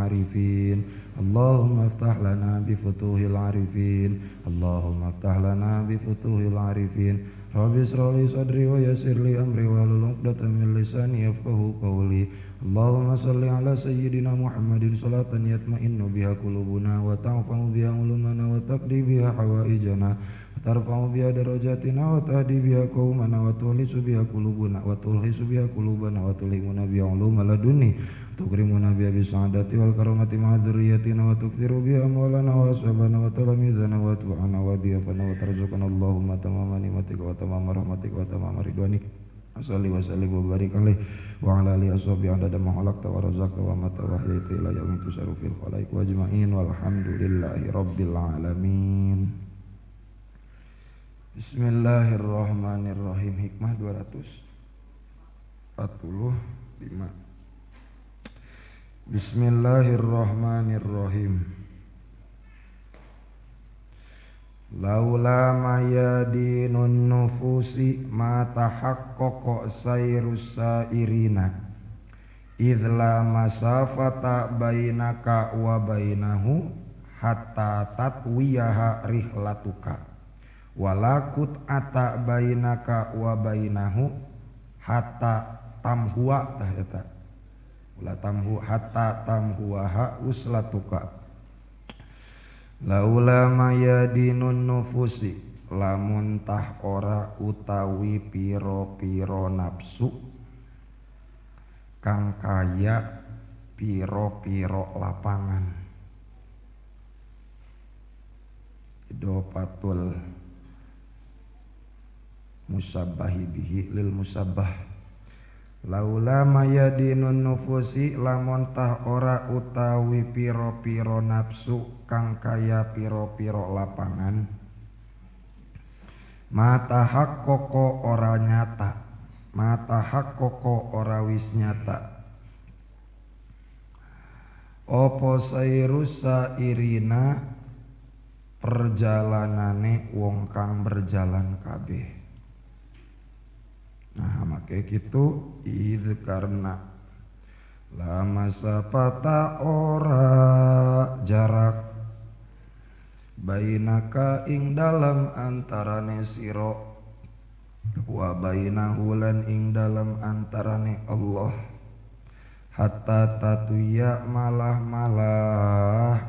العارفين اللهم افتح لنا بفتوح العارفين اللهم افتح لنا بفتوح العارفين رب اشرح لي صدري ويسر لي أمري واحلل عقدة من لساني يفقهوا قولي اللهم صل على سيدنا محمد صلاة يطمئن بها قلوبنا وتنفع بها علومنا وتقضي بها حوائجنا وترفع بها درجاتنا وتهدي بها قومنا وتخلص بها قلوبنا وتلهمنا بها علوم لدني تكرمنا بها بالسعادة والكرامة مع ذريتنا وتكثر بها أموالنا وأصحابنا وتلاميذنا وأتباعنا وضيافنا وترزقنا اللهم تمام نعمتك وتمام رحمتك وتمام رضوانك صلي وسلم وبارك عليه وعلى آله وصحبه عدد ما خلقت ورزقت وما توحيت إلى يوم تشرف في الخلائق أجمعين والحمد لله رب العالمين. Bismillahirrahmanirrahim. Hikmah 245. Bismillahirrahmanirrahim. Laula mayadinun nufusi ma tahaqqaqa sayrus sairina idla masafata bainaka wa bainahu hatta tatwiyaha rihlatuka walakut ata bainaka wa bainahu hatta tamhuwa eta ulah tamhu hatta tamhuwaha uslatuka. Laula mayadinun nufusi lamun tah ora utawi piro-piro nafsu kang kaya piro-piro lapangan idopatul musabbahi bihi lil musabbah. Laula mayadinun nufusi lamun tah ora utawi piro-piro nafsu kang kaya piro-piro lapangan mata haqqaqa ora nyata mata haqqaqa ora wis nyata apa sairus sairina perjalanane wong kang berjalan kabeh. Nah make gitu idz karena la masafata ora jarak bainaka ing dalam antarane siro wa bainahu lan ing dalam antarane Allah hatta tatuya malah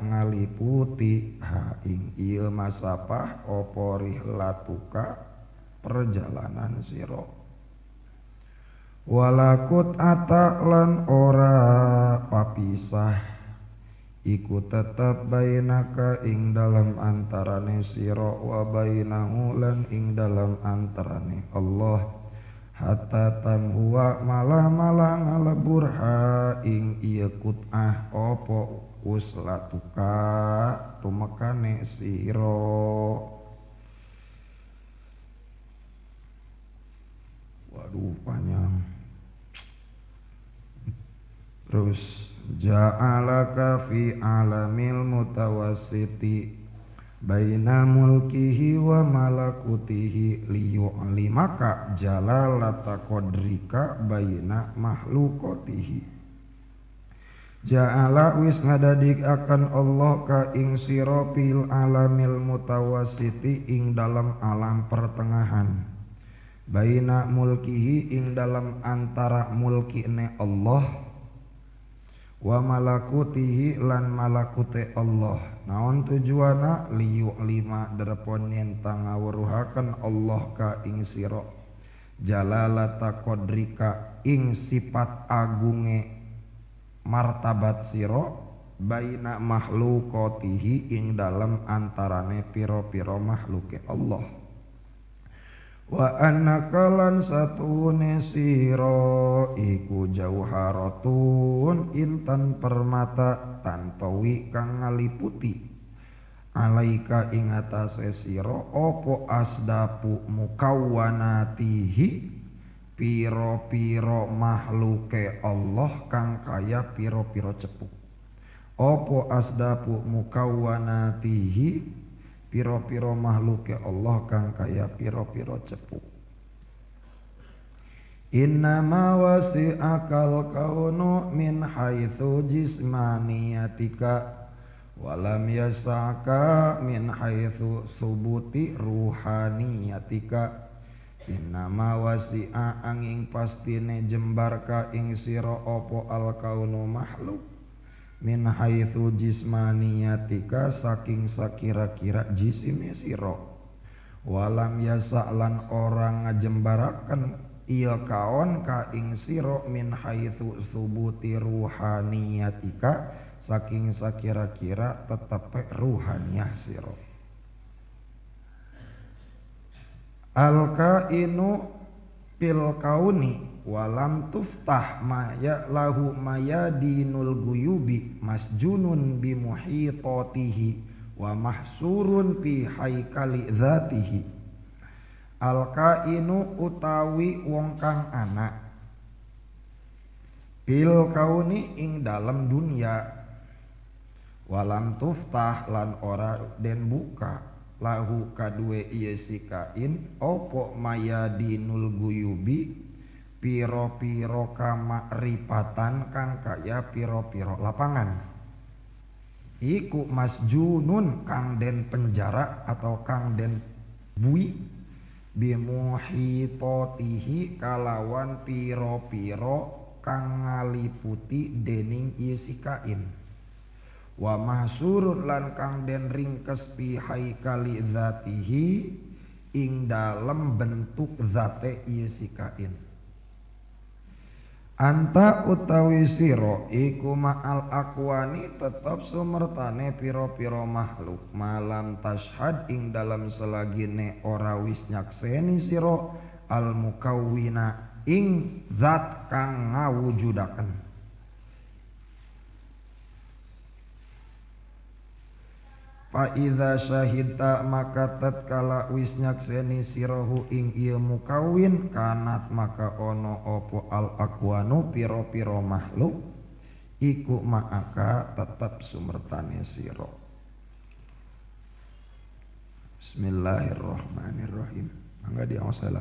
ngaliputi ha ing ieu masafah apa rihlatuka perjalanan siro walakut ata lan ora papisah iku tetep bainaka ing dalam antarane sira wa bainahu lan ing dalam antarane Allah hatta tamhuwa malah ngaleburha ing ieu kut'ah apa uslatuka tumekane sira. Waduh panjang. Terus ja'alaka fi alamil mutawassiti baina mulkihi wa malakutihi liyu'limaka jalalata qadrika baina makhluqatihi. Ja'ala wis ngadadik akan Allah ka ing sira fil alamil mutawassiti ing dalam alam pertengahan baina mulkihi ing dalam antara mulkine Allah wa malakutihi lan malakute Allah. Naon tujuana liyu'lima darepon yen ngawruhaken Allah ka ing sira jalalata qadrika ing sifat agunge martabat sira baina makhluqatihi ing dalam antarane pira-pira makhluke Allah. Wa annaka lan satune sira iku jauharatun intan permata tanpawi kang ngaliputi alaika ing atase sira apa asdapu mukawwanatihi piro-piro makhluke Allah kang kaya piro-piro cepuk apa asdapu mukawwanatihi piro-piro makhluke Allah kang kaya piro-piro cepuk. Innama wasi'akal kaunu min haitsu jismaniyatika walam yasa'ka min haitsu subuti ruhaniyatika. Innama wasi'a angin pastine jembar ka ing sira apa al kaunu makhluk min haitsu jismaniyatika saking sakira-kira jisime sira. Walam yasa'lan orang ngajembaraken iya kaon ka ing sira min haitsu subuti ruhaniyatika saking sakira-kira tetepe ruhaniyah sira. Al kainu fil kauni walam tuftah maya lahu mayadinul guyubi masjunun bi muhitatihi wa mahsurun fi haikali dzatihi. Al kainu utawi wong kang ana fil kauni ing dalam dunia walam tuftah lan ora den buka lahu kadue ieu si kain opo mayadinul guyubi piro-piro kamaripatan kang kaya piro-piro lapangan iku masjunun kang den penjara atau kang den bui bimuhitotihi kalawan piro-piro kang ngaliputi dening ieu si kain wa mahsurun lan kang den ringkes pi haikali dzatihi ing dalem bentuk zate ieu si kain. Anta utawi sira iku ma'al akwani tetep sumertane pira-pira makhluk malam tashhad ing dalam selagine ora wis nyakseni sira al mukawwina ing zat kang ngawujudaken. Fa iza syahidta maka tatkala wis nyakseni sirahu ing ieu mukawin kanat maka ono opo al akwanu piro-piro makhluk iku maka tetep sumertane sira. Bismillahirrahmanirrahim. Mangga diawasala.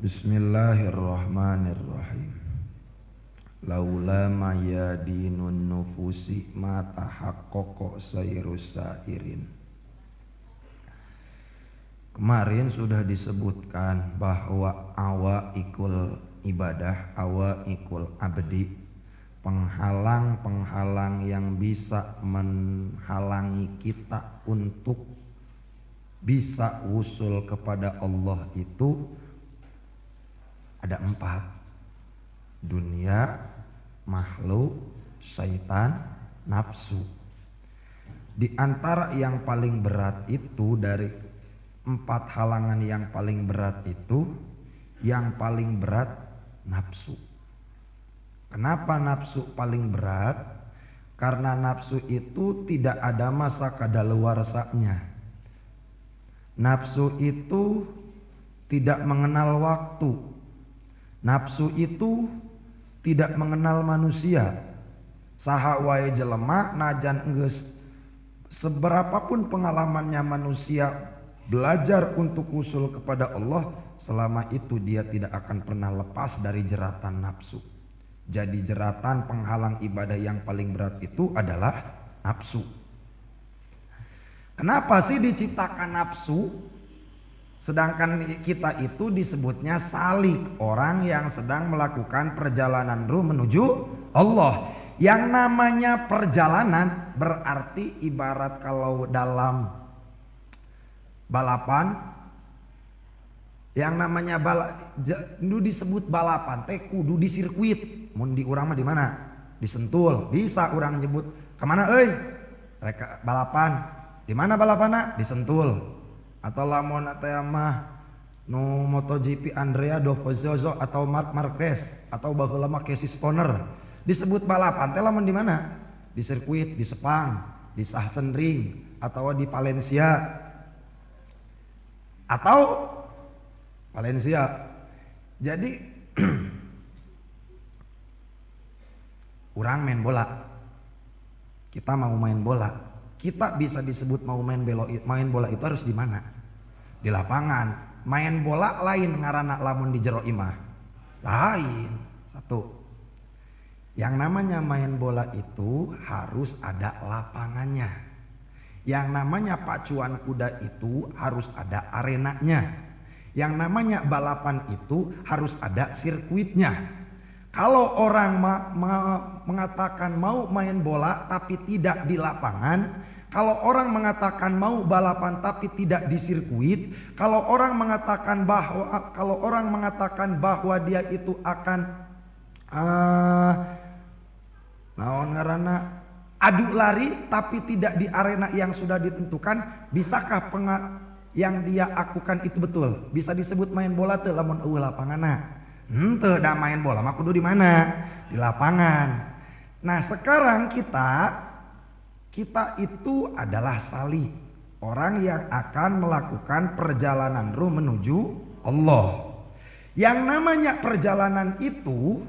Bismillahirrahmanirrahim. Laula mayadinun nufusi ma tahaqqaqa sayrus sairin. Kemarin sudah disebutkan bahwa awa ikul ibadah, awa ikul abdi, penghalang-penghalang yang bisa menghalangi kita untuk bisa wusul kepada Allah itu ada 4. Dunia, makhluk, syaitan, nafsu. Di antara yang paling berat itu, dari 4 halangan yang paling berat itu, yang paling berat nafsu. Kenapa nafsu paling berat? Karena nafsu itu tidak ada masa kadaluarsanya. Nafsu itu tidak mengenal waktu. Nafsu itu tidak mengenal manusia. Saha wae jelema najan geus seberapapun pengalamannya manusia belajar untuk usul kepada Allah, selama itu dia tidak akan pernah lepas dari jeratan nafsu. Jadi jeratan penghalang ibadah yang paling berat itu adalah nafsu. Kenapa sih diciptakan nafsu? Sedangkan kita itu disebutnya salik, orang yang sedang melakukan perjalanan ruh menuju Allah. Yang namanya perjalanan berarti ibarat kalau dalam balapan Yang namanya nu disebut balapan teh kudu di sirkuit. Mun di urang mah di mana? Di Sentul. Bisa urang nyebut kemana euy? Reka balapan. Di mana balapanna? Di Sentul. Atau lamun teh mah nu MotoGP Andrea Dovizioso atau Marc Marquez atau baheula mah Casey Stoner. Disebut balapan teh lamun di mana? Di sirkuit, di Sepang, di Sachsenring atau di Valencia. Atau Valencia. Jadi orang main bola. Kita mau main bola. Kita bisa disebut mau main bola itu harus di mana? Di lapangan. Main bola lain ngaranna lamun di jero imah. Lain. Satu. Yang namanya main bola itu harus ada lapangannya. Yang namanya pacuan kuda itu harus ada arenanya. Yang namanya balapan itu harus ada sirkuitnya. Kalau orang mengatakan mau main bola tapi tidak di lapangan, kalau orang mengatakan mau balapan tapi tidak di sirkuit, kalau orang mengatakan bahwa dia itu akan adu lari tapi tidak di arena yang sudah ditentukan, bisakah yang dia lakukan itu betul? Bisa disebut main bola teu lamun eueuh lapanganna? Teu da main bola mah kudu di mana? Di lapangan. Nah, sekarang kita itu adalah salih, orang yang akan melakukan perjalanan ruh menuju Allah. Yang namanya perjalanan itu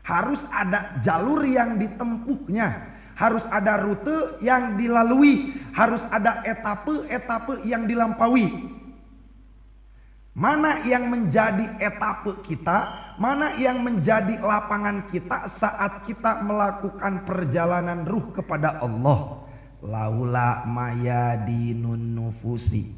harus ada jalur yang ditempuhnya. Harus ada rute yang dilalui, harus ada etape-etape yang dilampaui. Mana yang menjadi etape kita, mana yang menjadi lapangan kita saat kita melakukan perjalanan ruh kepada Allah. Laula mayadinun nufusi.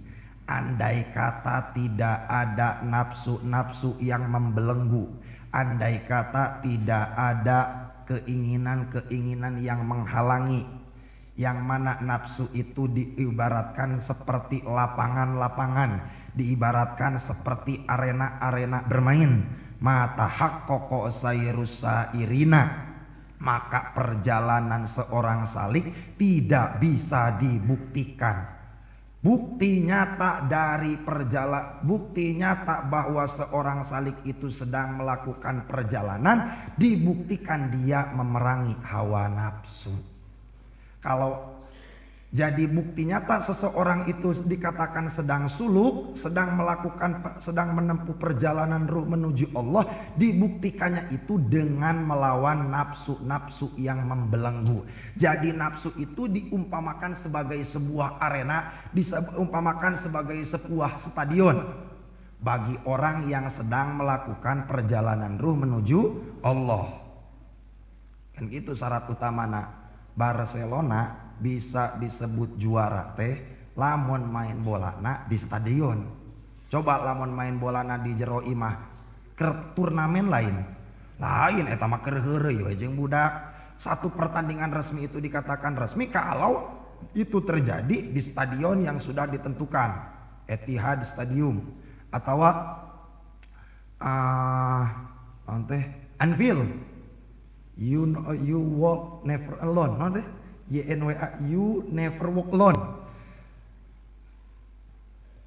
Andai kata tidak ada nafsu-nafsu yang membelenggu. Andai kata tidak ada keinginan-keinginan yang menghalangi, yang mana nafsu itu diibaratkan seperti lapangan-lapangan, diibaratkan seperti arena-arena bermain. Mata haqqaqa sayrus sairina, maka perjalanan seorang salik tidak bisa dibuktikan. Bukti nyata bahwa seorang salik itu sedang melakukan perjalanan, dibuktikan dia memerangi hawa nafsu. Kalau jadi bukti nyata seseorang itu dikatakan sedang suluk, sedang menempuh perjalanan ruh menuju Allah, dibuktikannya itu dengan melawan nafsu-nafsu yang membelenggu. Jadi nafsu itu diumpamakan sebagai sebuah arena, diumpamakan sebagai sebuah stadion bagi orang yang sedang melakukan perjalanan ruh menuju Allah. Kan itu syarat utamana. Barcelona bisa disebut juara teh lamun main bolana di stadion. Coba lamun main bolana di jero imah keur turnamen lain eta mah keur heureuy we jeung budak. Satu pertandingan resmi itu dikatakan resmi kalau itu terjadi di stadion yang sudah ditentukan, Etihad Stadium atau Anfield. You walk never alone, no teh? YNWA, you never walk alone.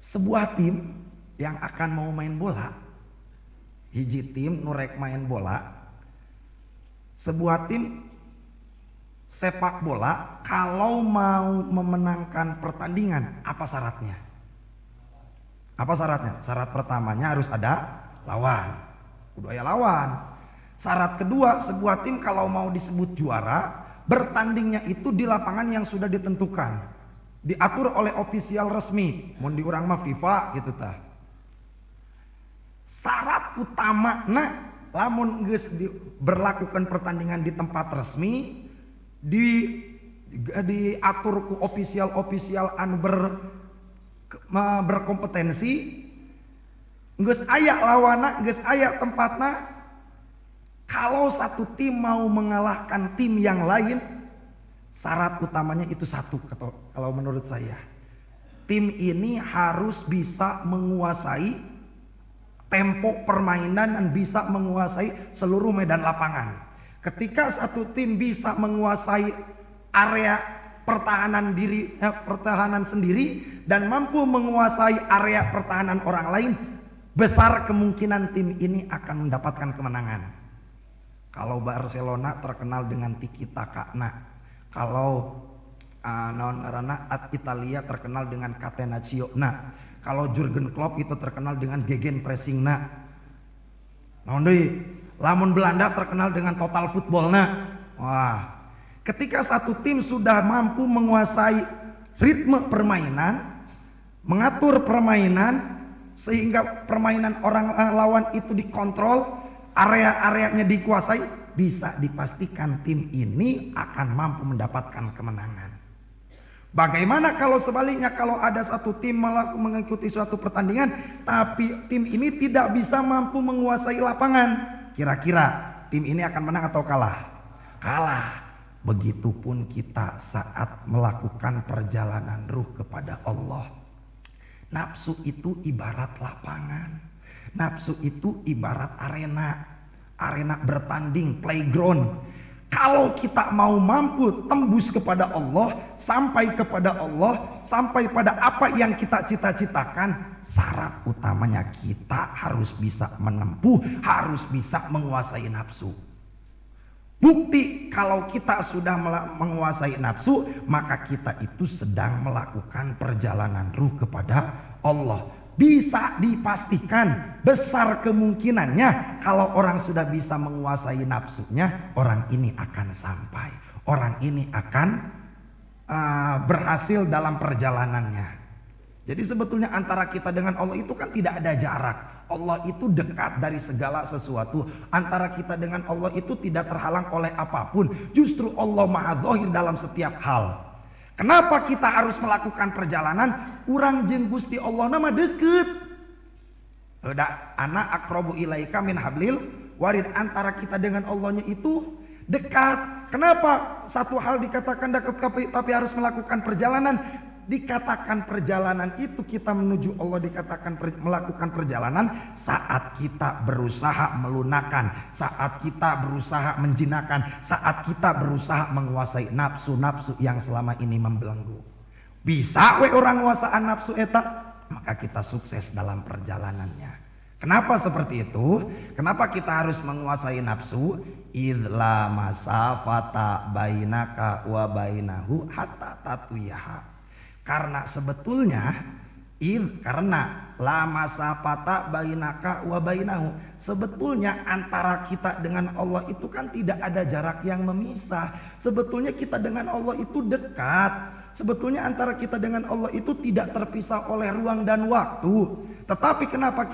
Sebuah tim yang akan mau main bola, hiji tim nurek main bola, sebuah tim sepak bola kalau mau memenangkan pertandingan, apa syaratnya? Apa syaratnya? Syarat pertamanya harus ada lawan, kudu aya lawan. Syarat kedua, sebuah tim kalau mau disebut juara, bertandingnya itu di lapangan yang sudah ditentukan, diatur oleh ofisial resmi, mun di urang mah FIFA gitu tah. Syarat utama lamun geus berlakukan pertandingan di tempat resmi, diatur ku ofisial anu berkompetensi, geus aya lawana, geus aya tempatna. Kalau satu tim mau mengalahkan tim yang lain, syarat utamanya itu satu kalau menurut saya. Tim ini harus bisa menguasai tempo permainan dan bisa menguasai seluruh medan lapangan. Ketika satu tim bisa menguasai area pertahanan sendiri dan mampu menguasai area pertahanan orang lain, besar kemungkinan tim ini akan mendapatkan kemenangan. Kalau Barcelona terkenal dengan tiki taka, kalau Italia terkenal dengan catenaccio, kalau Jurgen Klopp itu terkenal dengan gegenpressing, lamun Belanda terkenal dengan total football, wah. Ketika satu tim sudah mampu menguasai ritme permainan, mengatur permainan sehingga permainan orang lawan itu dikontrol, area-areanya dikuasai, bisa dipastikan tim ini akan mampu mendapatkan kemenangan. Bagaimana kalau sebaliknya, kalau ada satu tim mengikuti suatu pertandingan tapi tim ini tidak bisa mampu menguasai lapangan, kira-kira tim ini akan menang atau kalah? Kalah. Begitupun kita saat melakukan perjalanan ruh kepada Allah. Nafsu itu ibarat lapangan. Nafsu itu ibarat arena bertanding, playground. Kalau kita mau mampu tembus kepada Allah, sampai kepada Allah, sampai pada apa yang kita cita-citakan, syarat utamanya kita harus bisa menempuh, harus bisa menguasai nafsu. Bukti kalau kita sudah menguasai nafsu, maka kita itu sedang melakukan perjalanan ruh kepada Allah. Bisa dipastikan besar kemungkinannya kalau orang sudah bisa menguasai nafsunya, orang ini akan sampai, orang ini akan berhasil dalam perjalanannya. Jadi sebetulnya antara kita dengan Allah itu kan tidak ada jarak. Allah itu dekat dari segala sesuatu. Antara kita dengan Allah itu tidak terhalang oleh apapun. Justru Allah maha zahir dalam setiap hal. Kenapa kita harus melakukan perjalanan? Urang jeung Gusti Allah nama deket. Ana aqrabu ilaika min hablil warid. Antara kita dengan Allahnya itu dekat. Kenapa satu hal dikatakan dekat tapi harus melakukan perjalanan? Dikatakan perjalanan itu kita menuju Allah, dikatakan melakukan perjalanan saat kita berusaha melunakan, saat kita berusaha menjinakkan, saat kita berusaha menguasai nafsu-nafsu yang selama ini membelenggu. Bisa orang nguasaan nafsu eta, maka kita sukses dalam perjalanannya. Kenapa seperti itu? Kenapa kita harus menguasai nafsu? Idla masafata bainaka wa bainahu hatta tatuyaha. Karena sebetulnya karena la masafata bainaka wa bainahu, sebetulnya antara kita dengan Allah itu kan tidak ada jarak yang memisah. Sebetulnya kita dengan Allah itu dekat. Sebetulnya antara kita dengan Allah itu tidak terpisah oleh ruang dan waktu. Tetapi kenapa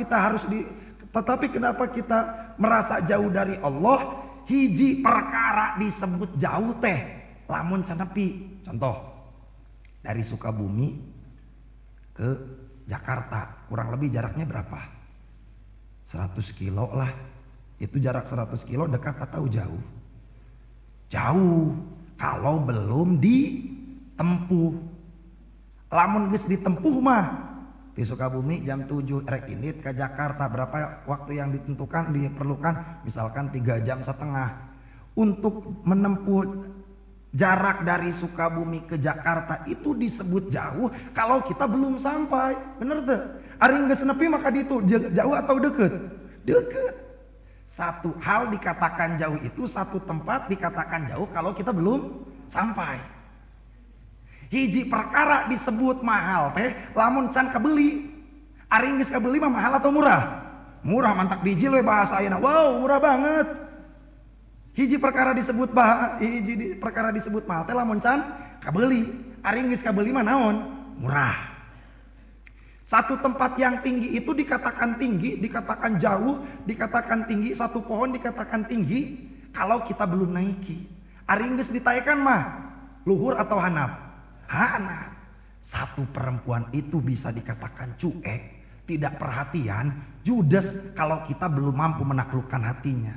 kita merasa jauh dari Allah? Hiji perkara disebut jauh teh lamun canepi. Contoh, dari Sukabumi ke Jakarta kurang lebih jaraknya berapa? 100 kilo lah. Itu jarak 100 kilo dekat atau jauh? Jauh kalau belum ditempuh. Lamun geus ditempuh mah, di Sukabumi jam 7 rek indit ke Jakarta, berapa waktu yang ditentukan diperlukan? Misalkan 3 jam setengah. Untuk menempuh jarak dari Sukabumi ke Jakarta itu disebut jauh kalau kita belum sampai. Bener tuh? Ari geus nepi maka ditu jauh atau deket? Deket. Satu hal dikatakan jauh itu, satu tempat dikatakan jauh kalau kita belum sampai. Hiji perkara disebut mahal teh lamun can kabeli. Ari geus kabeli mah mahal atau murah? Murah, mantak biji we bahasa ayeuna. Wow, murah banget. Hiji perkara disebut mahal teh lamun can kabeli. Ari geus kabeli mah naon? Murah. Satu tempat yang tinggi itu dikatakan tinggi, dikatakan jauh, dikatakan tinggi. Satu pohon dikatakan tinggi kalau kita belum naiki. Ari geus ditaekan mah luhur atau hanap? Hanap. Satu perempuan itu bisa dikatakan cuek, tidak perhatian, judes kalau kita belum mampu menaklukkan hatinya.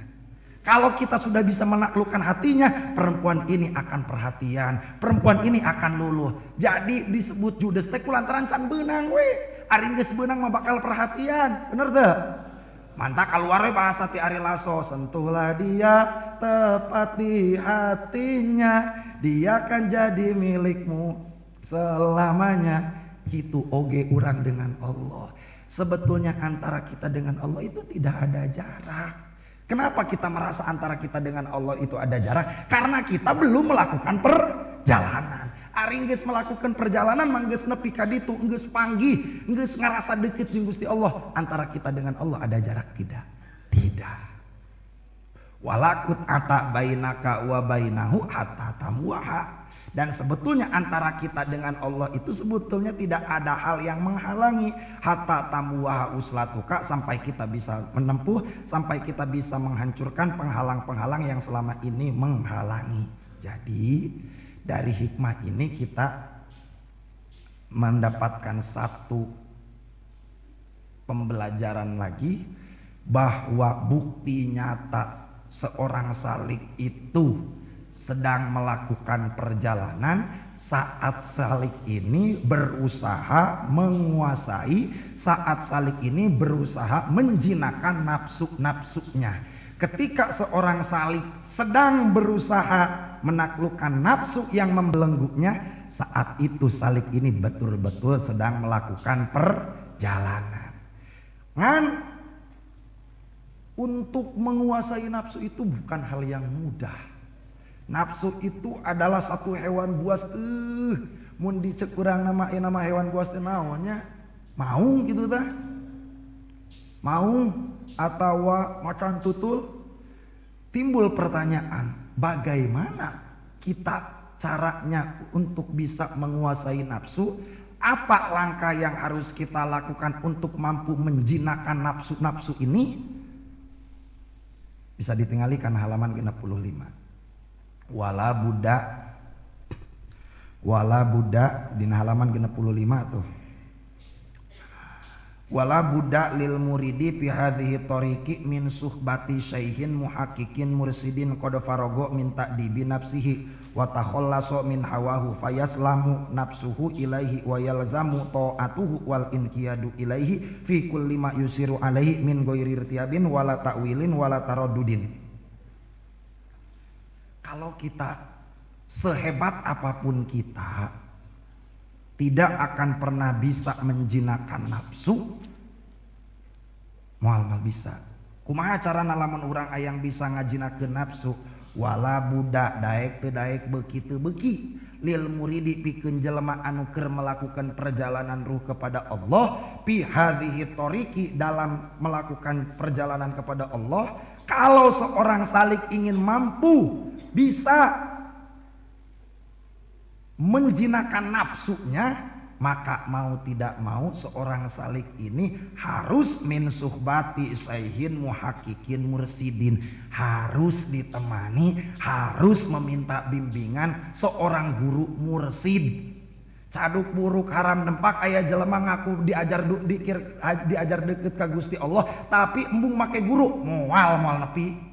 Kalau kita sudah bisa menaklukkan hatinya, perempuan ini akan perhatian, perempuan ini akan luluh. Jadi disebut judes teh kulantaran can beunang we. Ari geus beunang mah bakal perhatian, bener teu? Mantap keluar bahasa ti Ari Lasso, sentuhlah dia tepat di hatinya, dia akan jadi milikmu selamanya. Gitu oge urang dengan Allah. Sebetulnya antara kita dengan Allah itu tidak ada jarak. Kenapa kita merasa antara kita dengan Allah itu ada jarak? Karena kita belum melakukan perjalanan. Ari geus melakukan perjalanan manggeus nepi ka ditu, geus panggih, geus ngarasa deukeut jeung Gusti Allah. Antara kita dengan Allah ada jarak tidak? Tidak. Walakut ata bainaka wa bainahu hatta tamwaha. Dan sebetulnya antara kita dengan Allah itu sebetulnya tidak ada hal yang menghalangi. Hatta tamwaha uslatuka, sampai kita bisa menempuh, sampai kita bisa menghancurkan penghalang-penghalang yang selama ini menghalangi. Jadi dari hikmah ini kita mendapatkan satu pembelajaran lagi, bahwa bukti nyata seorang salik itu sedang melakukan perjalanan saat salik ini berusaha menguasai, saat salik ini berusaha menjinakkan nafsu-nafsunya. Ketika seorang salik sedang berusaha menaklukkan nafsu yang membelenggunya, saat itu salik ini betul-betul sedang melakukan perjalanan. Untuk menguasai nafsu itu bukan hal yang mudah. Nafsu itu adalah satu hewan buas. Mun dicek urang nama hewan buas teh naonnya? Maung gitu tah? Maung atawa macan tutul? Timbul pertanyaan, bagaimana kita caranya untuk bisa menguasai nafsu? Apa langkah yang harus kita lakukan untuk mampu menjinakkan nafsu-nafsu ini? Bisa ditinggalikan halaman 65. Wala buddha di halaman 65 tuh. Wala buddha lil muridi fi hadhihi tariqi min suhbati syaihin muhaqqiqin mursidin qad farago min ta'dibi nafsihi wa takhallasa min hawahu fayaslamu nafsuhu ilaihi wa yalzamu ta'atuhu wal inqiyadu ilaihi fi kulli ma yusiru alaihi min ghairi irtiyabin wala ta'wilin wala taraddudin. Kalau kita sehebat apapun kita tidak akan pernah bisa menjinakkan nafsu, moal bisa. Kumaha carana lamun urang ayang bisa ngajinakeun nafsu? Wala budak daek teu daek beuki teu beuki lil muridi pikeun jelema anu keur melakukan perjalanan ruh kepada Allah fi hadhihi tariqi, dalam melakukan perjalanan kepada Allah. Kalau seorang salik ingin mampu bisa menjinakkan nafsunya, maka mau tidak mau seorang salik ini harus min suhbati syaihin muhaqqiqin mursidin, harus ditemani, harus meminta bimbingan seorang guru mursid. Caduk buruk haram dempak aya jelema ngaku diajar deket ka Gusti Allah tapi embung make guru moal nepi.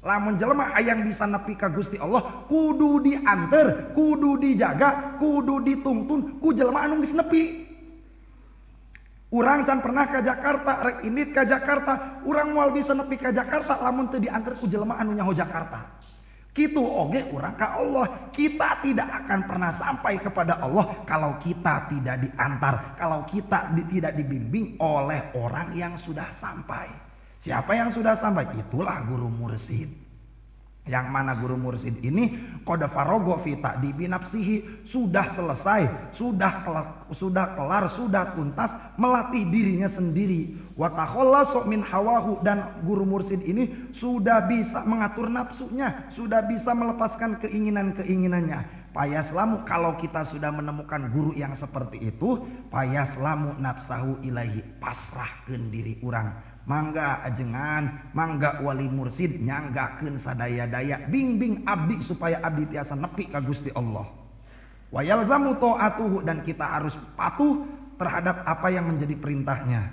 Lamun jelema hayang bisa nepi ka Gusti Allah kudu dianter, kudu dijaga, kudu dituntun ku jelema anu geus nepi. Urang can pernah ka Jakarta, rek indit ka Jakarta, urang moal bisa nepi ka Jakarta lamun teu dianter ku jelema anu nyaho Jakarta. Kitu oge urang ka Allah, kita tidak akan pernah sampai kepada Allah kalau kita tidak diantar, kalau kita tidak dibimbing oleh orang yang sudah sampai. Siapa yang sudah sampai? Itulah guru mursid. Yang mana guru mursid ini qad farago fi ta'dibi nafsihi, sudah selesai, sudah kelar, sudah tuntas melatih dirinya sendiri. Wa takhallasa min hawahu, dan guru mursid ini sudah bisa mengatur nafsunya, sudah bisa melepaskan keinginan-keinginannya. Payaslamu, kalau kita sudah menemukan guru yang seperti itu, payaslamu nafsahu ilaihi, pasrahkeun diri urang. Mangga ajengan, mangga wali mursid nyanggakeun sadaya-daya, bimbing abdi supaya abdi tiasa nepi ka Gusti Allah. Wa yalzamu ta'atuhu, dan kita harus patuh terhadap apa yang menjadi perintahnya.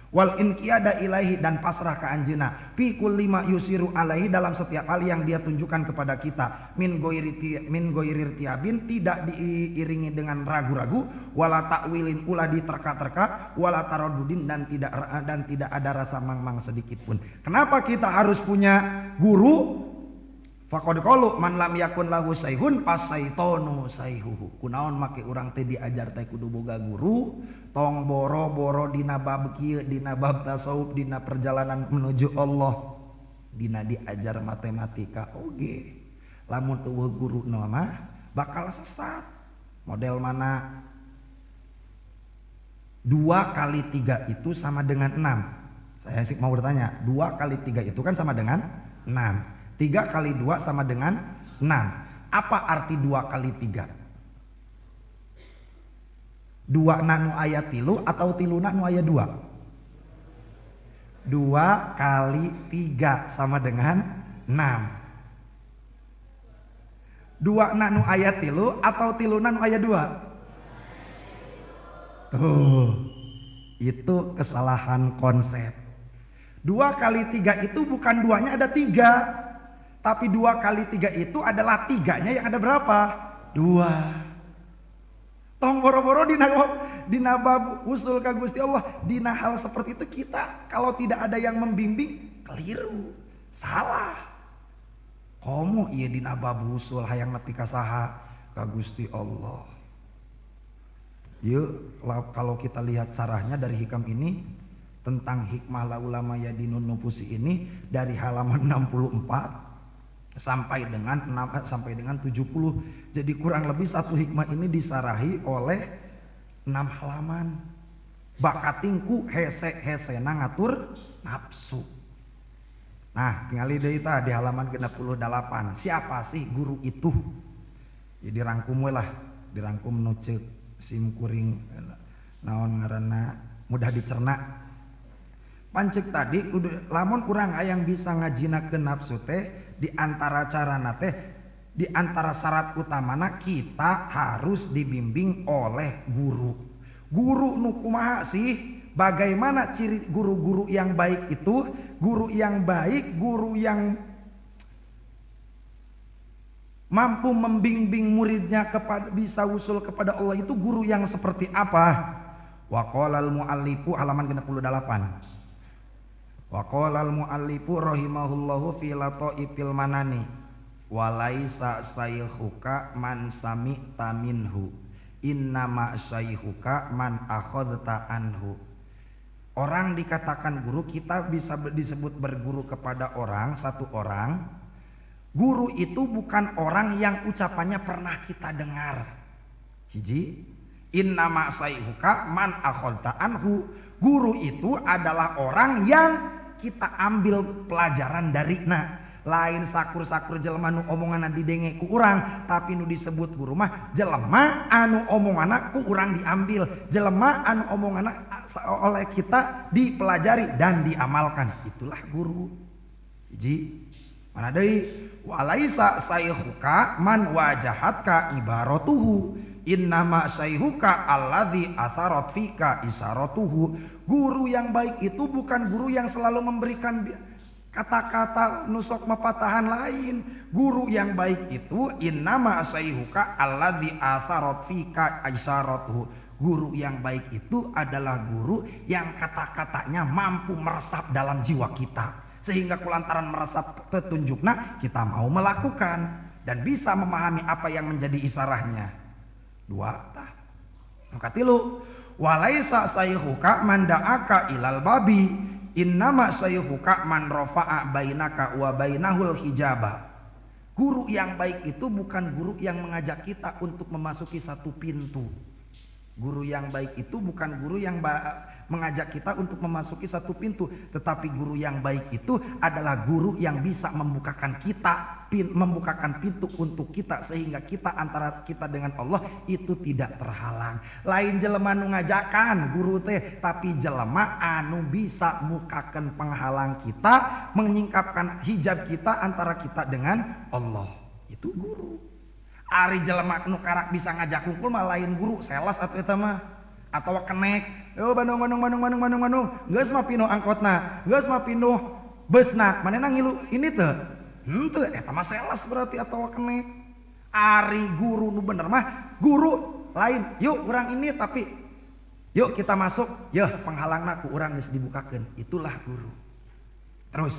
Wal inqiyada ilaihi dan pasrah ka anjeunna fi kulli ma yusiru alaihi dalam setiap hal yang dia tunjukkan kepada kita min goirir tiabin tidak diiringi dengan ragu-ragu wala takwilin ulah diterka-terka wala taradudin dan tidak ada rasa mangmang sedikit pun. Kenapa kita harus punya guru? Faqad qalu man lam yakun lahu saihun fasaitonu saihuhu. Kunaon make urang teh diajar teh kudu boga guru, tong boro-boro dina bab kieu, dina bab tasawuf, dina perjalanan menuju Allah, dina diajar matematika oge. Lamun teu guru mah bakal sesat. Model mana? 2 kali 3 itu sama dengan 6. Saya sih mau bertanya, 2 kali 3 itu kan sama dengan 6. 3 kali 2 sama dengan 6. Apa arti 2 kali 3? 2 nu aya 3 atau 3 nu aya 2? 2 kali 3 sama dengan 6. 2 nu aya 3 atau 3 nu aya 2? Tuh, itu kesalahan konsep. 2 kali 3 itu bukan 2-nya ada 3. Tapi 2 kali 3 itu adalah 3-nya yang ada berapa? 2. Tong boro-boro dina bab usul ka Gusti Allah, dina hal seperti itu kita kalau tidak ada yang membimbing keliru, salah. Komo ieu dina bab usul hayang nepi ka saha? Ka Gusti Allah. Yuk, kalau kita lihat sarahnya dari hikam ini tentang hikmah la ulama yadinun nufusi ini dari halaman 64 sampai dengan 70. Jadi kurang lebih satu hikmah ini disarahi oleh 6 halaman. Bakatingku hese-hesena ngatur nafsu. Nah, tinggali deui tah di halaman 68. Siapa sih guru itu? Ya dirangkum we lah, dirangkum nu ceuk sim kuring naon ngaranna mudah dicerna. Pancek tadi lamun kurang hayang bisa ngajinakeun nafsu teh di antara carana teh di antara syarat utamana kita harus dibimbing oleh guru. Guru nu kumaha sih? Bagaimana ciri guru-guru yang baik itu? Guru yang baik, guru yang mampu membimbing muridnya kepada bisa usul kepada Allah itu guru yang seperti apa? Wa qalal muallifu halaman 68. Wa qala al-muallifu rahimahullahu fi lataifil manani walaisa sayyuka man sami'ta minhu innama sayyuka man akhadta anhu. Orang dikatakan guru, kita bisa disebut berguru kepada orang, satu orang. Guru itu bukan orang yang ucapannya pernah kita dengar. Hiji, innama sayyuka man akhadta anhu. Guru itu adalah orang yang kita ambil pelajaran dari lain sakur-sakur jelema nu omonganna didenge ku urang tapi nu disebut guru mah jelema anu omonganna ku urang diambil, jelema anu omonganna oleh kita dipelajari dan diamalkan, itulah guru. Hiji mana deui walaisa sayhuka man wajahatka ibaratuhu innama sayhuka alladzi atharat fika isaratuhu. Guru yang baik itu bukan guru yang selalu memberikan kata-kata nusok mapatahan lain. Guru yang baik itu innama sayhuka alladzi atharat fika isaratuhu. Guru yang baik itu adalah guru yang kata-katanya mampu meresap dalam jiwa kita, sehingga kulantaran meresap petunjukna kita mau melakukan dan bisa memahami apa yang menjadi isarahnya. 2 tah. Maka 3 walaisa sayhuka man da'aka ilal babi innama sayhuka man rafa'a bainaka wa bainahul hijaba. Guru yang baik itu bukan guru yang mengajak kita untuk memasuki satu pintu. Guru yang baik itu bukan guru yang mengajak kita untuk memasuki satu pintu, tetapi guru yang baik itu adalah guru yang bisa membukakan pintu untuk kita sehingga kita antara kita dengan Allah itu tidak terhalang. Lain jelema nu ngajakan guru teh, tapi jelema anu bisa mukakan penghalang kita, menyingkapkan hijab kita antara kita dengan Allah. Itu guru. Ari jelema nu karak bisa ngajak kumpul mah lain guru, seles atuh eta mah. Atau kenek Yo Bandung. Geus mah pinuh angkotna, geus mah pinuh beusna. Manehna ngilu ini teh. Henteu eta mah sales berarti atawa kenek. Ari guru nu bener mah guru lain. Yuk urang ini tapi yuk kita masuk. Yeuh penghalangna ku urang geus dibukakeun. Itulah guru. Terus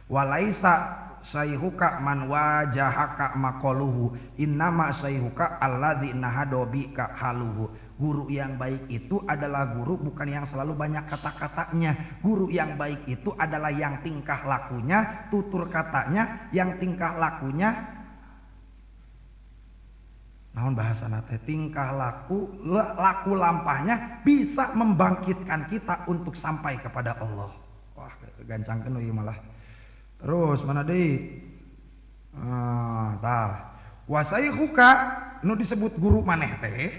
walaisa sayhuka man wajahaka maqaluhu innama sayhuka alladzi nahado bika haluhu. Guru yang baik itu adalah guru bukan yang selalu banyak kata-katanya. Guru yang baik itu adalah yang tingkah lakunya, tutur katanya, yang tingkah lakunya naon bahasana teh tingkah laku lampahnya bisa membangkitkan kita untuk sampai kepada Allah. Wah, gancangkeun ieu malah. Terus mana deui? Tah. Wasayhuka nu disebut guru maneh teh,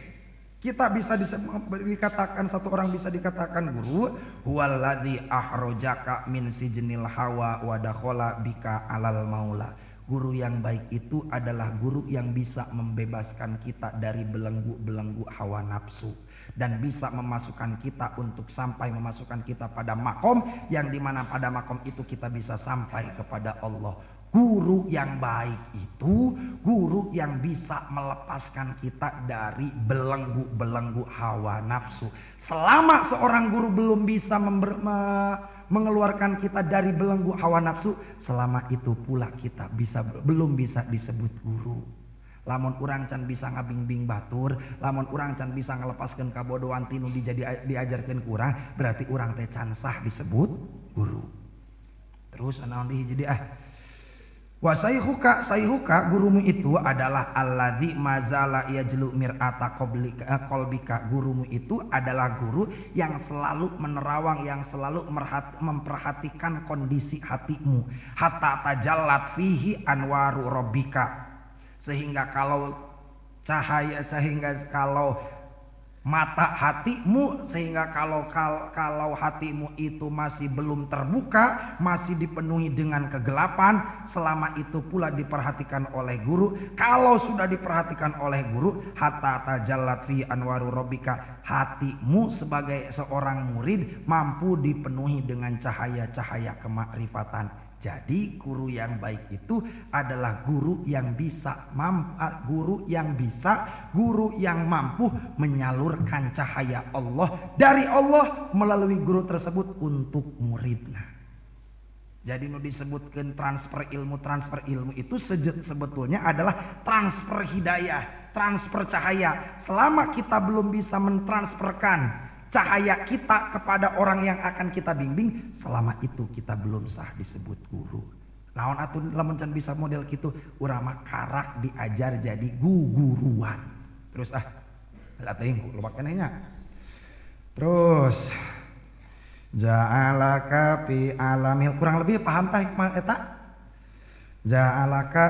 kita bisa dikatakan satu orang bisa dikatakan guru huwallazi ahrojaka min sijnil hawa wa dakhala bika alal maula. Guru yang baik itu adalah guru yang bisa membebaskan kita dari belenggu-belenggu hawa nafsu dan bisa memasukkan kita untuk sampai memasukkan kita pada makom yang dimana pada makom itu kita bisa sampai kepada Allah. Guru yang baik itu guru yang bisa melepaskan kita dari belenggu-belenggu hawa nafsu. Selama seorang guru belum bisa mengeluarkan kita dari belenggu hawa nafsu, selama itu pula kita belum bisa disebut guru. Lamun urang can bisa ngabing-bing batur, lamun urang can bisa ngelepaskeun kabodohan tinu diajarkeun ku urang, berarti urang teh can sah disebut guru. Terus anaon hiji deui wa sayhuka gurumu itu adalah alladzi mazala yajlu mir'ata qalbika. Gurumu itu adalah guru yang selalu menerawang, yang selalu memperhatikan kondisi hatimu. Hatta tajallat fihi anwaru rabbika. Sehingga kalau mata hatimu, sehingga kalau hatimu itu masih belum terbuka, masih dipenuhi dengan kegelapan, selama itu pula diperhatikan oleh guru. Kalau sudah diperhatikan oleh guru, hatta tajallat fi anwaru rabbika, hatimu sebagai seorang murid mampu dipenuhi dengan cahaya-cahaya kemakrifatan. Jadi guru yang baik itu adalah guru yang guru yang mampu menyalurkan cahaya Allah dari Allah melalui guru tersebut untuk muridnya. Jadi nu disebutkan transfer ilmu itu sebetulnya adalah transfer hidayah, transfer cahaya. Selama kita belum bisa mentransferkan cahaya kita kepada orang yang akan kita bimbing, selama itu kita belum sah disebut guru. Naon atuh lamun can bisa model kitu, urang mah karak diajar jadi guguruan. Terus lah teuing loba keneh nya. Terus ja'alaka fi alamil, kurang lebih paham tah hikmah eta? Ja'alaka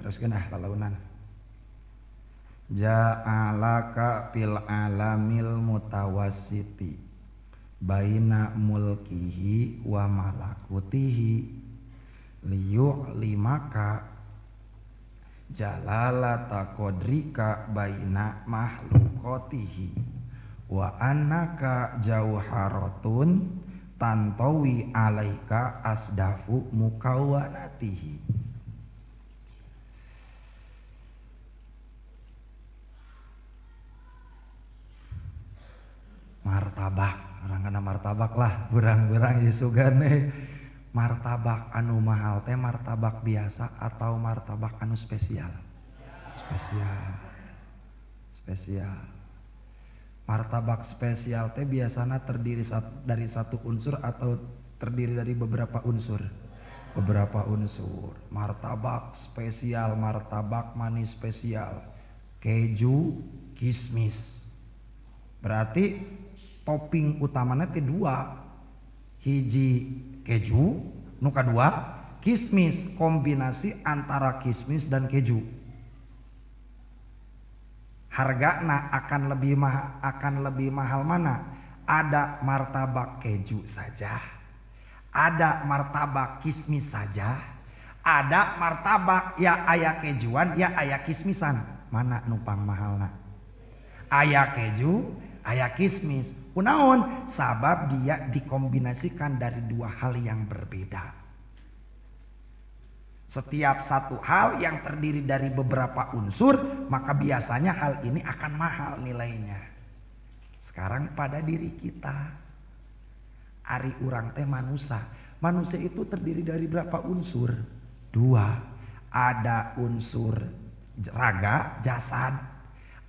teruskeun lalaunan. Ja'alaka fil alamil mutawassiti baina mulkihi wa malakutihi liyu'limaka jalalata qadrika baina makhluqatihi wa annaka jauharatun tantawi alaika asdafu mukawwanatihi. Martabak, orang kena martabak lah, berang-berang isugane. Martabak anu mahal teh martabak biasa atau martabak anu spesial? Spesial. Martabak spesial teh biasanya terdiri dari satu unsur atau terdiri dari beberapa unsur? Beberapa unsur. Martabak spesial, martabak manis spesial, keju, kismis. Berarti topping utamanya teh dua, hiji keju, nu kadua kismis, kombinasi antara kismis dan keju. Hargana akan lebih mahal mana? Ada martabak keju saja, ada martabak kismis saja, ada martabak ya aya kejuan ya aya kismisan. Mana numpang mahalna? Aya keju, aya kismis. Kunaon? Sabab dia dikombinasikan dari dua hal yang berbeda. Setiap satu hal yang terdiri dari beberapa unsur, maka biasanya hal ini akan mahal nilainya. Sekarang pada diri kita, ari urang teh manusia. Manusia itu terdiri dari berapa unsur? Dua. Ada unsur raga, jasad.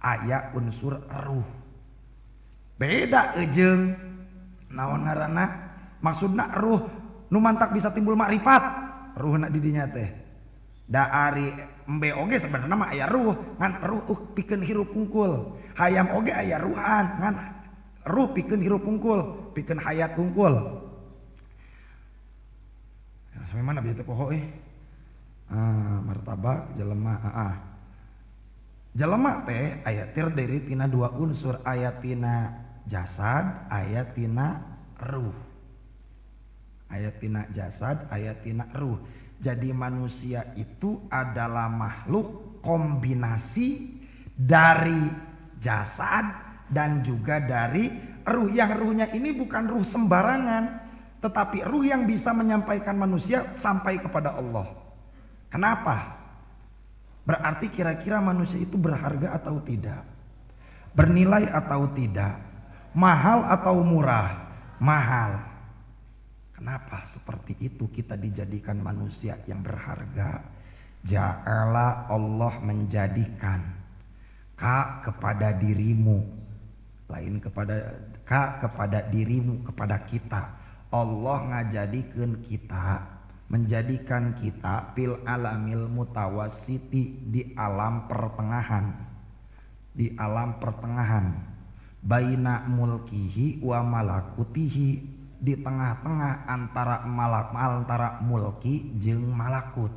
Aya unsur ruh. Beda ejeng. Naon ngaranna? Maksudna ruh nu mantak bisa timbul makrifat. Ruhna di dinya teh. Da ari embe oge sebenarnya mah aya ruh, ngan ruh pikeun hirup hungkul. Hayam oge aya ruhan, ngan ruh pikeun hirup hungkul, pikeun hayat hungkul. Sampai mana bieu teh poho martabak jelema jelema teh aya terdiri tina dua unsur, aya tina jasad, aya tina ruh. Aya tina jasad, aya tina ruh. Jadi manusia itu adalah makhluk kombinasi dari jasad dan juga dari ruh. Yang ruhnya ini bukan ruh sembarangan, tetapi ruh yang bisa menyampaikan manusia sampai kepada Allah. Kenapa? Berarti kira-kira manusia itu berharga atau tidak? Bernilai atau tidak? Mahal atau murah? Mahal. Kenapa seperti itu kita dijadikan manusia yang berharga? Ja'ala Allah menjadikan ka kepada dirimu, lain kepada dirimu, kepada kita. Allah ngajadikeun kita, menjadikan kita fil alamil mutawassiti, di alam pertengahan. Di alam pertengahan. Baina mulkihi wa malakutihi, di tengah-tengah antara mulki jeung malakut.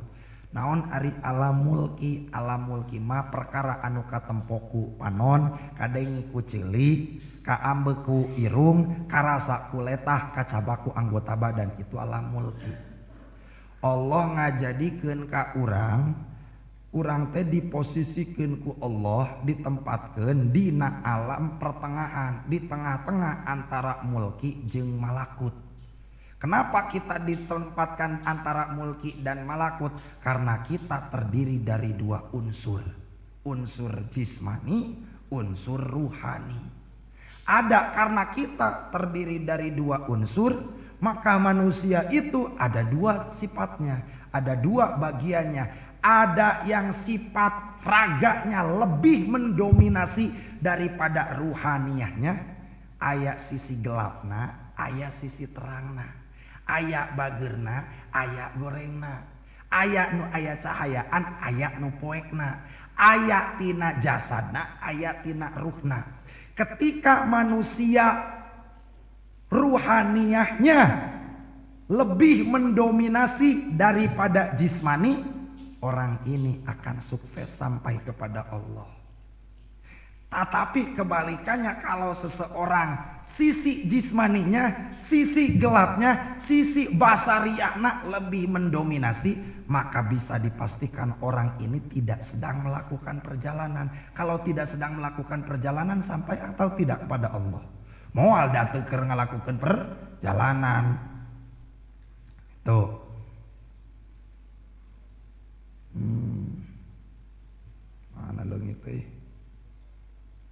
Naon ari alam mulki? Alam mulki mah perkara anu katempoku panon, kadeng ku ceulik, kaambeku irung, karasa ku letah, kacabaku anggota badan, itu alam mulki. Allah ngajadikeun ka urang teh diposisikeun ku Allah, ditempatkeun dina alam pertengahan, di tengah-tengah antara mulki jeung malakut. Kenapa kita ditempatkan antara mulki dan malakut? Karena kita terdiri dari dua unsur. Unsur jismani, unsur ruhani. Ada karena kita terdiri dari dua unsur, maka manusia itu ada dua sifatnya, ada dua bagiannya. Ada yang sifat raganya lebih mendominasi daripada ruhaniyahnya. Aya sisi gelapna, aya sisi terangna. Aya bageurna, aya gorengna. Aya nu aya cahayaan, aya nu poekna. Aya tina jasadna, aya tina ruhna. Ketika manusia ruhaniyahnya lebih mendominasi daripada jismani, orang ini akan sukses sampai kepada Allah. Tetapi kebalikannya, kalau seseorang sisi jismaninya, sisi gelapnya, sisi basariyahna lebih mendominasi, maka bisa dipastikan orang ini tidak sedang melakukan perjalanan. Kalau tidak sedang melakukan perjalanan, sampai atau tidak kepada Allah? Moal dateu keur ngalakukeun perjalanan. Tuh. Mana leungit teh?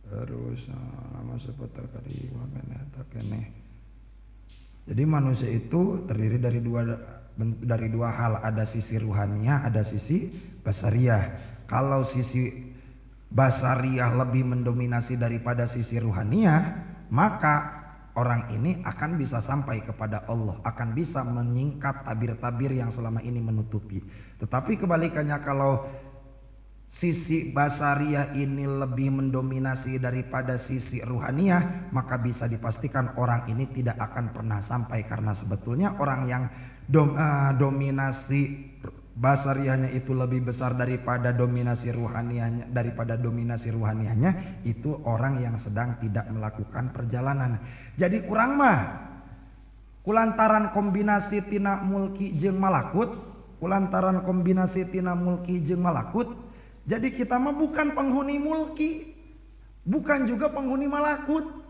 Terus nama seputar kali keneh. Jadi manusia itu terdiri dari dua hal, ada sisi ruhaniyah, ada sisi basariyah. Kalau sisi basariyah lebih mendominasi daripada sisi ruhaniyah, maka orang ini akan bisa sampai kepada Allah, akan bisa menyingkap tabir-tabir yang selama ini menutupi. Tetapi kebalikannya, kalau sisi basariyah ini lebih mendominasi daripada sisi ruhaniyah, maka bisa dipastikan orang ini tidak akan pernah sampai. Karena sebetulnya orang yang dominasi basariyahnya itu lebih besar daripada dominasi ruhaniyahnya, itu orang yang sedang tidak melakukan perjalanan. Jadi kurang mah kulantaran kombinasi tina mulki jeung malakut, jadi kita mah bukan penghuni mulki, bukan juga penghuni malakut.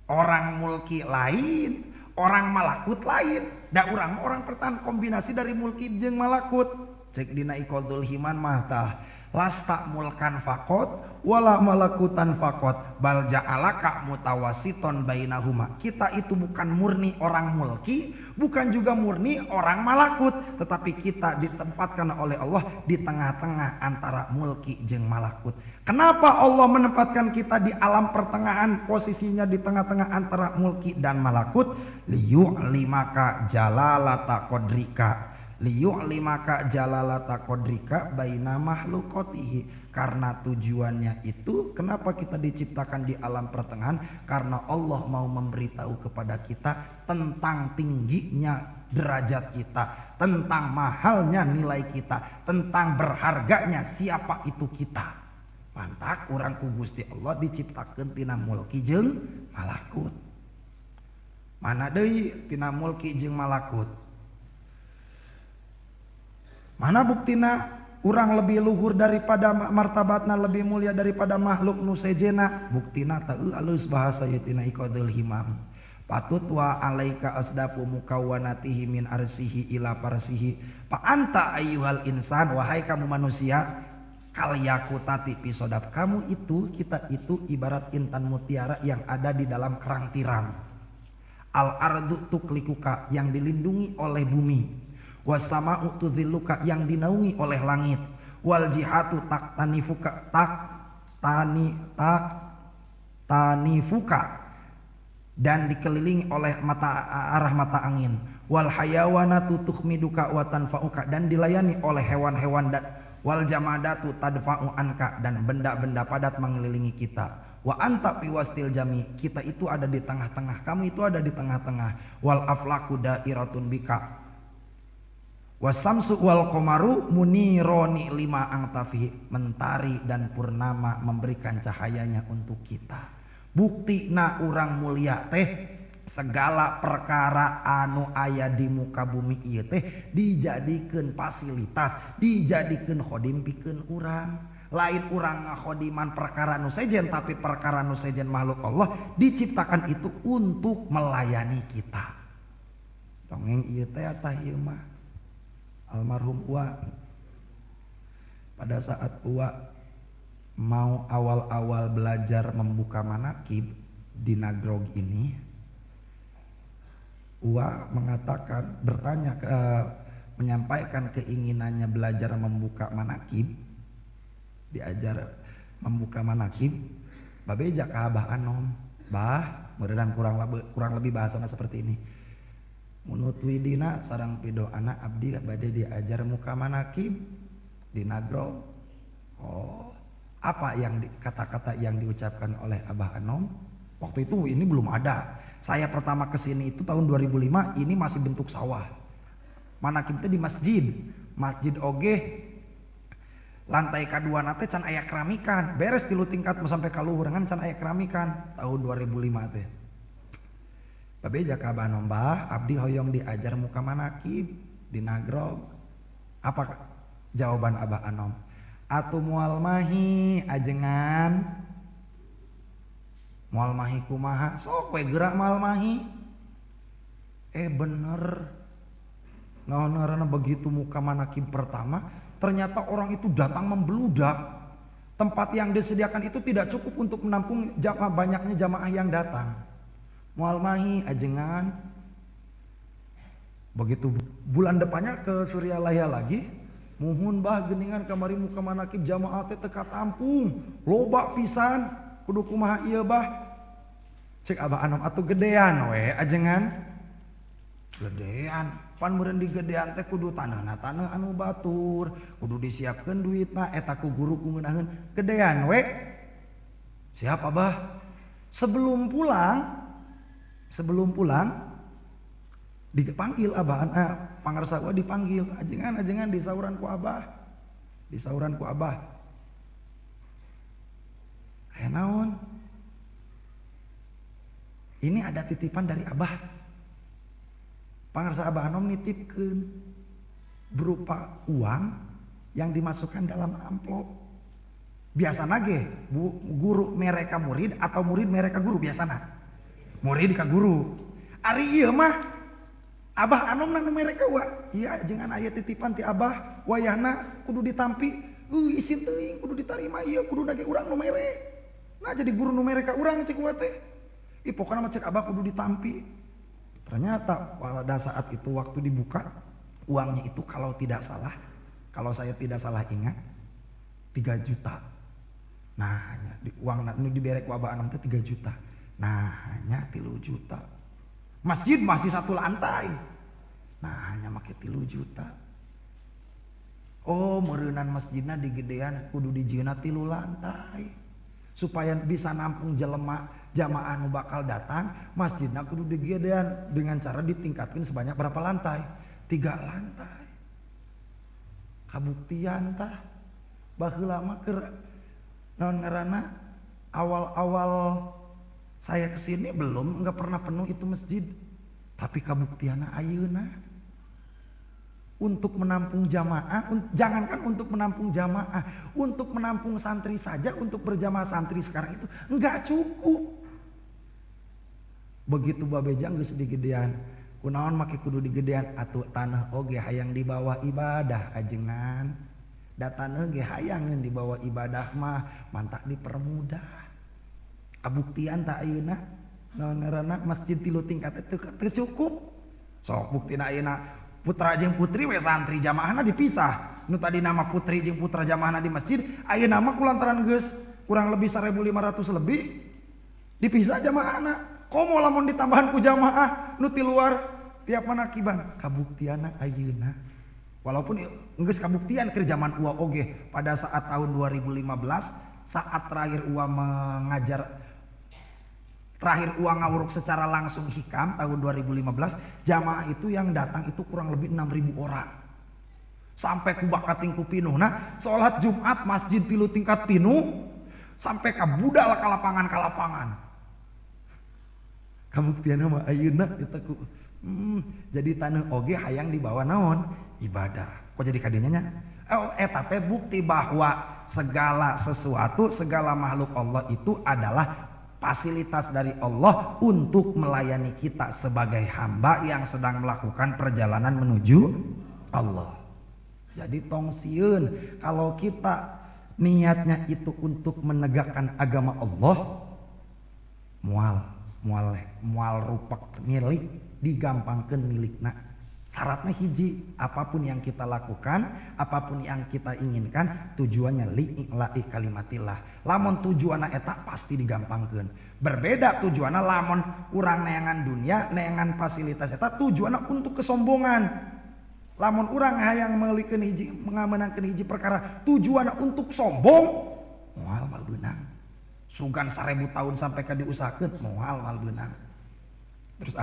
Orang mulki lain, orang malakut lain. Da orang pertama kombinasi dari mulki jeung malakut. Cek dina iqadul himan mah tah lasta mulkan fakot wala malakutan fakot bal ja'alaka mutawasiton bainahuma. Kita itu bukan murni orang mulki, bukan juga murni orang malakut, tetapi kita ditempatkan oleh Allah di tengah-tengah antara mulki jeung malakut. Kenapa Allah menempatkan kita di alam pertengahan, posisinya di tengah-tengah antara mulki dan malakut? Liyu'limaka jalalata qadrika, liyu'limaka jalalata qadrika baina makhluqatihi. Karena tujuannya itu, kenapa kita diciptakan di alam pertengahan? Karena Allah mau memberitahu kepada kita tentang tingginya derajat kita, tentang mahalnya nilai kita, tentang berharganya siapa itu kita. Mantak urang ku Gusti Allah diciptakeun tina mulki jeung malakut. Mana deui tina mulki jeung malakut? Mana buktina urang lebih luhur daripada martabatna, lebih mulia daripada makhluk nu sejena? Buktina teu alus bahasa ieu tina iqadul himam. Patut wa alaika asdapu mukawanatihi min arsihi ila parsihi. Pa anta ayyuhal insan, wahai kamu manusia, kalyakutati pisodap, kamu itu, kita itu ibarat intan mutiara yang ada di dalam kerang tiram. Al ardu tuklikuka, yang dilindungi oleh bumi. Wasama'u tudhilluka, yang dinaungi oleh langit. Wal jihatu tanifuka, dan dikelilingi oleh arah mata angin. Wal hayawanatu tukhmiduka wa tanfa'uka, dan dilayani oleh hewan-hewan. Dan wal jamadatu tadfa'u anka, dan benda-benda padat mengelilingi kita. Wa anta fi wastil jami, kita itu ada di tengah-tengah, kamu itu ada di tengah-tengah. Wal aflaku dairatun bika, wasamsu wal qamaru munironi lima angtafi, mentari dan purnama memberikan cahayanya untuk kita. Bukti na urang mulia teh segala perkara anu aya di muka bumi ieu teh dijadikeun fasilitas, dijadikeun khodim pikeun urang. Lain urang ngakhodiman perkara nu sejen, tapi perkara nu sejen makhluk Allah diciptakan itu untuk melayani kita. Dongeng ieu teh atah ieu mah almarhum Uwa. Pada saat Uwa mau awal-awal belajar membuka manakib di Nagrog ini, Uwa mengatakan, bertanya, menyampaikan keinginannya belajar membuka manakib, diajar membuka manakib. Babeja ka Abah Anom, bah, mudah-mudahan kurang lebih bahasanya seperti ini. Munut widina sarang pido anak abdi bade diajar muka manakib di Nagrog. Oh, apa yang kata-kata yang diucapkan oleh Abah Anom? Waktu itu ini belum ada. Saya pertama kesini itu tahun 2005, ini masih bentuk sawah. Manakib itu di masjid oge. Lantai kedua nate can aya keramikan, beres 3 tingkat sampai kaluhurangan can aya keramikan tahun 2005 teh. Babeja ka Abah Anom, bah, abdi hoyong diajar muka manakib di Nagrog. Apa jawaban Abah Anom? Atu mual mahi ajengan. Mual mahi kumaha? Sok we gerak mual mahi. Bener. Ngaonaranna begitu muka manakib pertama, ternyata orang itu datang membludak. Tempat yang disediakan itu tidak cukup untuk menampung banyaknya jamaah yang datang. Mual mahi ajengan. Begitu bulan depannya ke Suryalaya lagi, muhun bah geningan kamari muka manakib jamaah teh teka tampung, loba pisan, kudu kumaha ieu bah. Cek Abah Anom, atuh gedean we ajengan. Gedean, pan meureun di gedean teh kudu taneuhna taneuh anu batur, kudu disiapkeun duitna eta ku guru ku ngeunaheun. Gedean we. Siap Abah. Sebelum pulang dipanggil Abah, pangarsa gua dipanggil, ajengan di sauran ku Abah. Aya naon? Ini ada titipan dari Abah. Pangarsa Abah Anom nitipkeun berupa uang yang dimasukkan dalam amplop. Biasana ge guru mereka murid atau murid mereka guru biasana. murid ka guru. Ari ieu mah abah anom na mereka wa. Iya jangan aya titipan ti abah wayahna kudu ditampi. Isin teuing kudu ditarima ieu kudu dage urang nu mere. Nah jadi guru nu mere ka urang cek wa teh. Pokokna mah cek abah kudu ditampi. Ternyata pada saat itu waktu dibuka uangnya itu kalau tidak salah, kalau saya tidak salah ingat 3 juta. Nah, uang nu diberek ku abah anom teh 3 juta. Nah, hanya 3 juta. Masjid masih 1 lantai. Nah, hanya make 3 juta. Oh, meureunan masjidna digedean kudu dijieuna 3 lantai. Supaya bisa nampung jelema jamaah nu bakal datang, masjidna kudu digedean dengan cara ditingkatkan sebanyak berapa lantai? 3 lantai. Kabuktian tah baheula mah keur naon ngaranna awal-awal saya kesini enggak pernah penuh itu masjid. Tapi kabuktianna ayeuna untuk menampung jamaah, jangankan untuk menampung jamaah, untuk menampung santri saja, untuk berjamaah santri sekarang itu enggak cukup. Begitu babejang geus digedean, kunaon make kudu digedean atuh tanah oge hayang dibawa ibadah ajengan. Da tanah ge hayang dibawa ibadah mah mantak dipermudah. Kabuktian tak ayeuna naon ngaranna masjid 3 tingkat teu cukup. Sok buktina ayeuna putra jeung putri we santri jamaahna dipisah. Nu tadi nama putri jeung putra jamaahna di masjid, ayeuna mah kulantaran geus kurang lebih 1.500 lebih dipisah jamaahna. Komo lamun ditambahan ku jamaah nu ti luar tiap manakiban. Kabuktianna ayeuna walaupun geus kabuktian keur zaman ua oge pada saat tahun 2015 saat terakhir ua mengajar terakhir ua ngawuruk secara langsung hikam tahun 2015, jamaah itu yang datang itu kurang lebih 6.000 orang. Sampai ku bakating ku pinuhna, salat Jumat masjid 3 tingkat pinuh, sampai ka budal ka lapangan. Kabuktianna mah ayeuna kita ku jadi taneuh oge hayang dibawa naon? Ibadah. Kok jadi kadinya nya? Eta teh bukti bahwa segala sesuatu, segala makhluk Allah itu adalah fasilitas dari Allah untuk melayani kita sebagai hamba yang sedang melakukan perjalanan menuju Allah. Jadi tong sieun kalau kita niatnya itu untuk menegakkan agama Allah, mual rupak milik digampangkeun milikna. Syaratnya hiji, apapun yang kita lakukan, apapun yang kita inginkan, tujuannya li'ila'i kalimatillah. Lamun tujuanna eta pasti digampangkeun. Berbeda tujuanna lamun urang neangan dunia, neangan fasilitas eta tujuanna untuk kesombongan. Lamun urang hayang meulikeun hiji ngamenangkeun hiji perkara, tujuanna untuk sombong, moal mal beunang. Sugan 1000 tahun sampai ka diusahakeun, moal mal beunang. Terus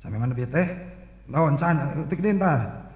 sampai mana bieu teh? Naon can tik dintar.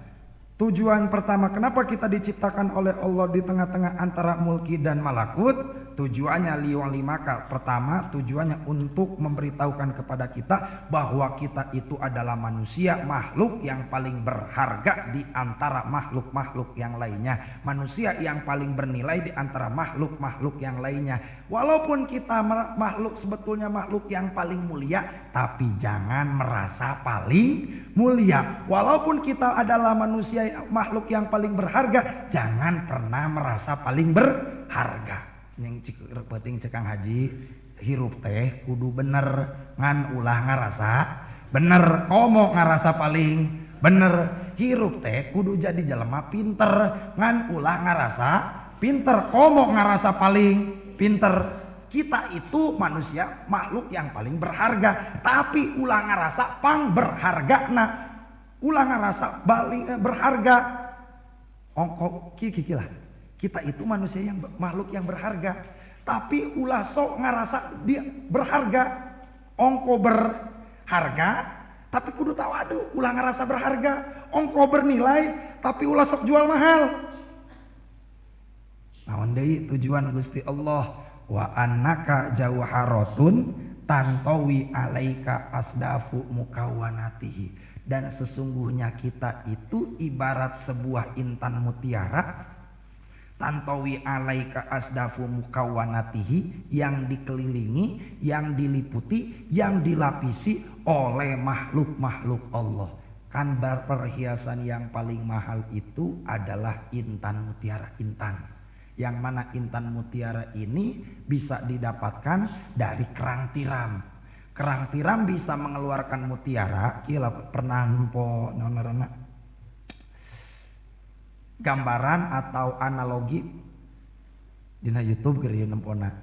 Tujuan pertama kenapa kita diciptakan oleh Allah di tengah-tengah antara mulki dan malakut? Tujuannya liwa'limaka. Pertama, tujuannya untuk memberitahukan kepada kita bahwa kita itu adalah manusia, makhluk yang paling berharga di antara makhluk-makhluk yang lainnya. Manusia yang paling bernilai di antara makhluk-makhluk yang lainnya. Walaupun kita makhluk sebetulnya makhluk yang paling mulia, tapi jangan merasa paling mulia. Walaupun kita adalah manusia makhluk yang paling berharga, jangan pernah merasa paling berharga. Yang penting cekang haji hirup teh kudu bener ngan ulah ngarasa bener, komo ngarasa paling bener. Hirup teh kudu jadi jelema pinter ngan ulah ngarasa pinter, komo ngarasa paling pinter. Kita itu manusia makhluk yang paling berharga, tapi ulah ngarasa pang berharga na, ulah ngarasa balik berharga. Ongko kiki lah. Kita itu manusia yang makhluk yang berharga, tapi ulah sok ngarasa dia berharga. Ongko berharga, tapi kudu tawadu, ulah ngarasa berharga. Ongko bernilai, tapi ulah sok jual mahal. Naon deui tujuan Gusti Allah? Wa annaka jauharatun tantawi alaika asdafu mukawanatihi. Dan sesungguhnya kita itu ibarat sebuah intan mutiara, Tantowi alaika asdafu mukawanatihi, yang dikelilingi, yang diliputi, yang dilapisi oleh makhluk-makhluk Allah. Kan perhiasan yang paling mahal itu adalah intan mutiara, intan. Yang mana intan mutiara ini bisa didapatkan dari kerang tiram. Kerang tiram bisa mengeluarkan mutiara. Kila pernah nempo gambaran atau analogi dina YouTube gerieu nempona.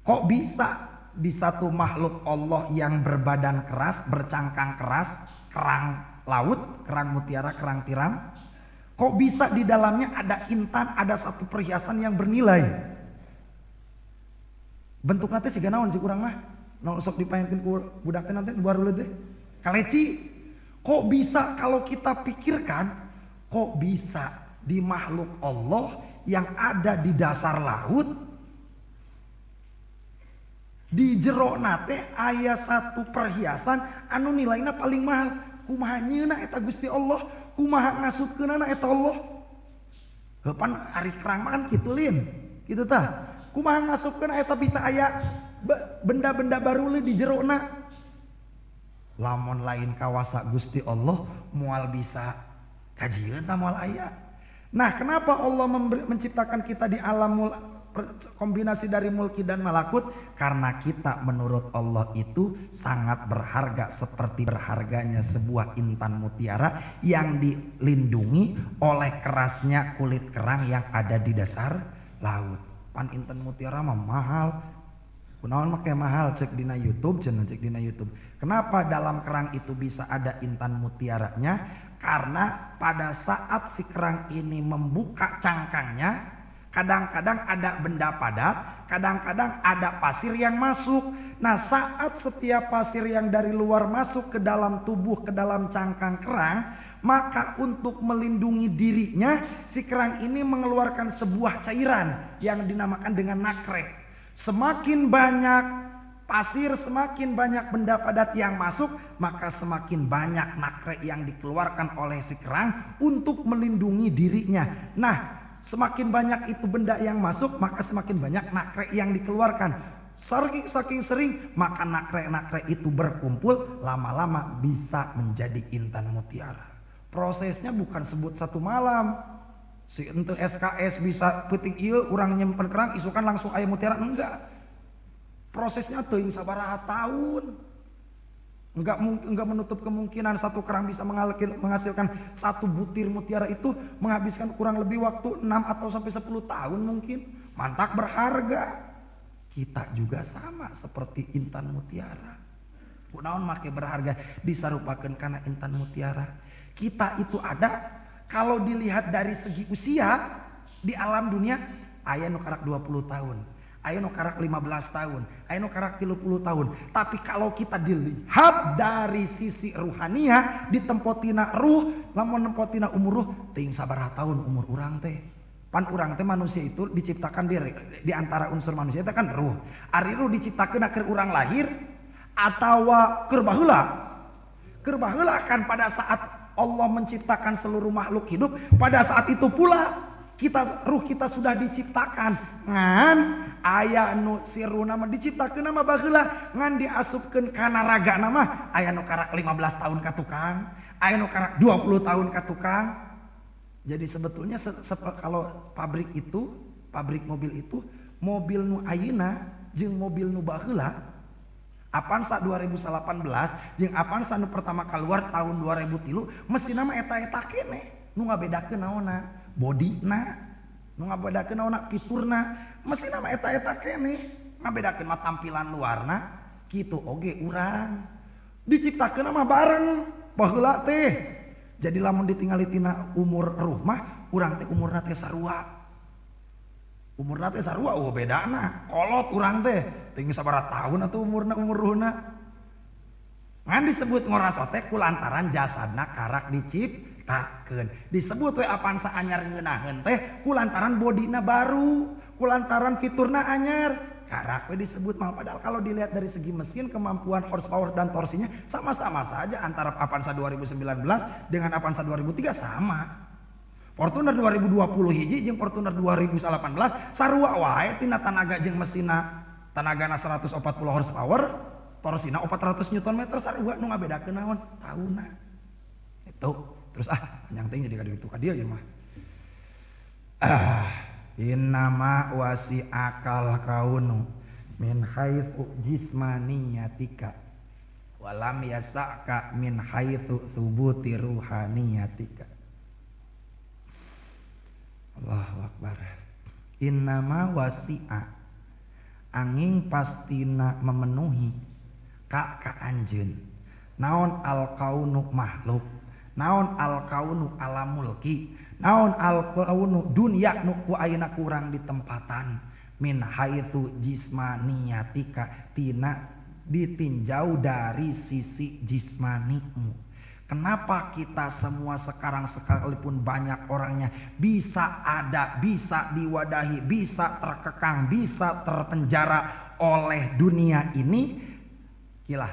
Kok bisa di satu makhluk Allah yang berbadan keras, bercangkang keras, kerang laut, kerang mutiara, kerang tiram, kok bisa di dalamnya ada intan, ada satu perhiasan yang bernilai. Bentuknya teh siga naon sih kurang mah? Naon sok dipaenkeun ku budak teh nanti baru teh. Kaleci. Kok bisa kalau kita pikirkan, kok bisa di makhluk Allah yang ada di dasar laut, di jero nate aya satu perhiasan anu nilainya paling mahal. Kumaha nyeuna eta Gusti Allah, kumaha ngasupkeunana eta Allah. Heupan ari kerang mah kan kitu lin. Kitu tah. Kumaha ngasupkeun eta bisa aya benda-benda baru di jerona. Lamun lain kawasa Gusti Allah moal bisa kajieun tah moal aya. Nah, kenapa Allah menciptakan kita di alam kombinasi dari mulki dan malakut? Karena kita menurut Allah itu sangat berharga, seperti berharganya sebuah intan mutiara yang dilindungi oleh kerasnya kulit kerang yang ada di dasar laut. Pan intan mutiara mah mahal. Kunaon make mahal, cek dina YouTube, cek dina YouTube. Kenapa dalam kerang itu bisa ada intan mutiaranya? Karena pada saat si kerang ini membuka cangkangnya, kadang-kadang ada benda padat, kadang-kadang ada pasir yang masuk. Nah, saat setiap pasir yang dari luar masuk ke dalam tubuh, ke dalam cangkang kerang, maka untuk melindungi dirinya, si kerang ini mengeluarkan sebuah cairan yang dinamakan dengan nakrek. Semakin banyak pasir, semakin banyak benda padat yang masuk, maka semakin banyak nakrek yang dikeluarkan oleh si kerang untuk melindungi dirinya. Nah, semakin banyak itu benda yang masuk, maka semakin banyak nakrek yang dikeluarkan. Saking sering, maka nakrek-nakrek itu berkumpul, lama-lama bisa menjadi intan mutiara. Prosesnya bukan sebut satu malam. Si ente SKS bisa peuting ieu urang nyimpen kerang isukan langsung aya mutiara, enggak. Prosesnya teuing sabaraha tahun. Enggak menutup kemungkinan satu kerang bisa menghasilkan satu butir mutiara itu menghabiskan kurang lebih waktu 6 atau sampai 10 tahun mungkin. Mantak berharga. Kita juga sama seperti intan mutiara. Kunaon make berharga disarupakeun kana intan mutiara. Kita itu ada, kalau dilihat dari segi usia di alam dunia, aya nu karak 20 tahun, aya nu karak 15 tahun, aya nu karak 30 tahun. Tapi kalau kita dilihat dari sisi ruhaniah, ditempotina ruh, lamun nempotina umur ruh, teuing sabaraha tahun umur urang teh. Pan urang teh manusia itu diciptakan di antara unsur manusia itu kan ruh. Ari ruh diciptakeun keur urang lahir atawa keur baheula. Keur baheula kan pada saat Allah menciptakan seluruh makhluk hidup, pada saat itu pula ruh kita sudah diciptakan. Ngan aya nu siruna mah diciptakeun nama baheula, ngan diasupkeun kana raga nama aya nu karak 15 tahun ka tukang, aya nu karak 20 tahun ka tukang. Jadi sebetulnya kalau pabrik mobil itu, mobil nu ayeuna jeung mobil nu baheula, Avanza 2018 jeung Avanza nu pertama keluar tahun 2003 mesinna mah eta-eta keneh. Nu ngabedakeun naonna? Bodina. Nu ngabedakeun naonna? Fiturna. Mesinna mah eta-eta keneh. Ngabedakeun mah tampilan luarna. Kitu oge urang. Diciptakeun mah bareng. Baheula teh. Jadi lamun ditingali tina umur ruh mah urang teh umurna teh sarua. Umurna teh sarua bedana. Kolot urang teh tinggi sabaraha tahun atuh umur ruhna. Ngan disebut ngorasot teh kulantaran jasadna karak diciptakeun. Disebut we Avanza anyar ngeunaheun teh kulantaran bodina baru, kulantaran fiturna anyar. Karak we disebut mah, padahal kalau dilihat dari segi mesin, kemampuan horsepower dan torsinya sama-sama saja antara Avanza 2019 dengan Avanza 2003 sama. Fortuner 2020 hiji jeung Fortuner 2018 sarua wae tina tanaga jeung mesina tanagana 140 horsepower torsina 400 Nm sarua nu ngabedakeun naon tauna itu terus panjang teh jadi ka ditu ka dieu mah innama wasi akal kaunu min haitsu jismaniyatika walam yasaka min haitsu thubuti ruhaniyatika. Allahu Akbar. Innama wasi'a angin pastina memenuhi ka anjeun naon al kaunu makhluk naon al kaunu alam mulki naon al kaunu dunya nu ku ayeuna kurang ditempatan min haitsu jismaniyatika tina ditinjau dari sisi jismanimu. Kenapa kita semua sekarang sekalipun banyak orangnya bisa ada, bisa diwadahi, bisa terkekang, bisa terpenjara oleh dunia ini? Gila.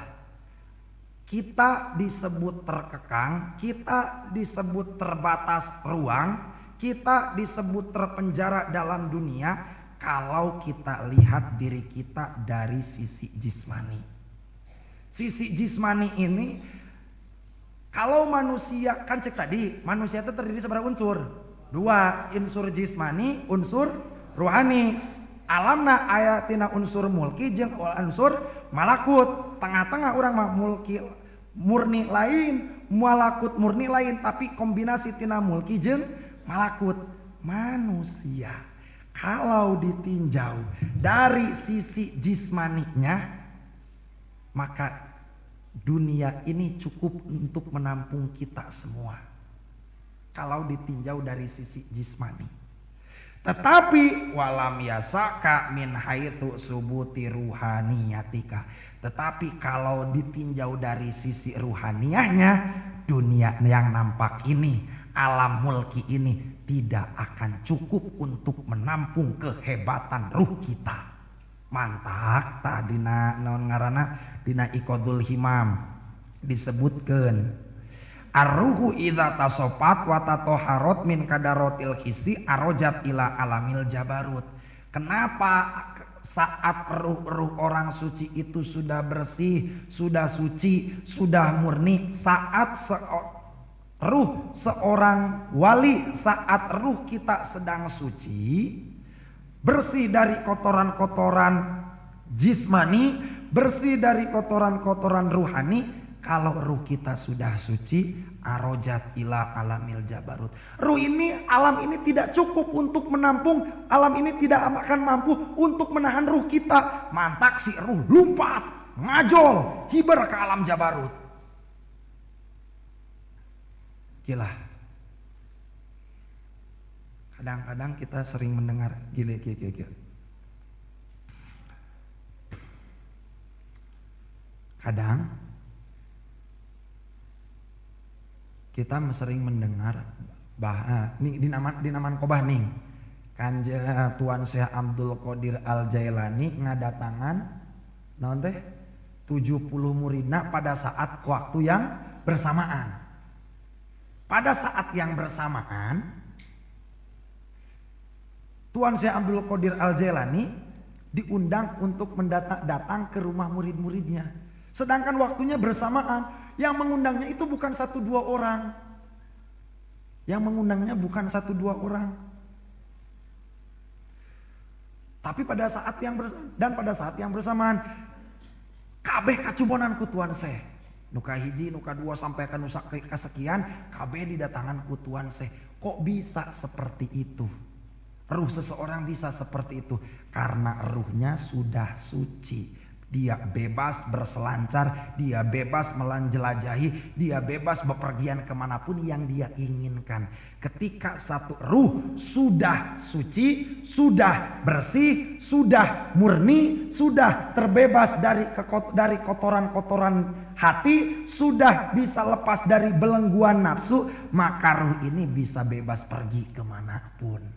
Kita disebut terkekang, kita disebut terbatas ruang, kita disebut terpenjara dalam dunia kalau kita lihat diri kita dari sisi jismani. Sisi jismani ini kalau manusia kan cek tadi manusia itu terdiri seberapa unsur? 2, unsur jismani, unsur ruhani. Alamna ayatina unsur mulki jeung unsur malakut. Tengah-tengah orang mah mulki murni lain, malakut murni lain, tapi kombinasi tina mulki jeung malakut. Manusia kalau ditinjau dari sisi jismaninya maka dunia ini cukup untuk menampung kita semua kalau ditinjau dari sisi jismani. Tetapi walam yasaka min haitsu subuti ruhaniyatika. Tetapi kalau ditinjau dari sisi ruhaniyahnya, dunia yang nampak ini, alam mulki ini tidak akan cukup untuk menampung kehebatan ruh kita. Mantak tadina naon ngaranna dina Iqadul Himam disebutkeun ar-ruhu idza tasofat wa tatoharot min kadarotil hisi arojat ila alamil jabarut. Kenapa saat ruh orang suci itu sudah bersih, sudah suci, sudah murni, saat ruh seorang wali, saat ruh kita sedang suci, bersih dari kotoran-kotoran jismani, bersih dari kotoran-kotoran ruhani. Kalau ruh kita sudah suci, arojat ila alamil jabarut. Ruh ini, alam ini tidak cukup untuk menampung, alam ini tidak akan mampu untuk menahan ruh kita. Mantak si ruh lompat, ngajol, hiber ke alam jabarut. Gila. Kadang-kadang kita sering mendengar gila. Kadang kita sering mendengar nih di naman kobah nih Kanjeng Tuan Syekh Abdul Qadir Al Jailani ngadatangan naon teh 70 muridna pada saat waktu yang bersamaan. Pada saat yang bersamaan Tuan Syekh Abdul Qadir Al Jailani diundang untuk datang ke rumah murid-muridnya. Sedangkan waktunya bersamaan. Yang mengundangnya itu bukan 1-2 orang. Yang mengundangnya bukan 1-2 orang. Tapi pada saat yang bersamaan kabeh kacubonan ku Tuan Syekh. Nuka hiji, nuka dua sampai ke nusa kesekian kabeh didatangan ku Tuan Syekh. Kok bisa seperti itu? Ruh seseorang bisa seperti itu karena ruhnya sudah suci. Dia bebas berselancar, dia bebas melanjelajahi, dia bebas bepergian kemanapun yang dia inginkan. Ketika satu ruh sudah suci, sudah bersih, sudah murni, sudah terbebas dari kotoran-kotoran hati, sudah bisa lepas dari belengguan nafsu, maka ruh ini bisa bebas pergi kemanapun.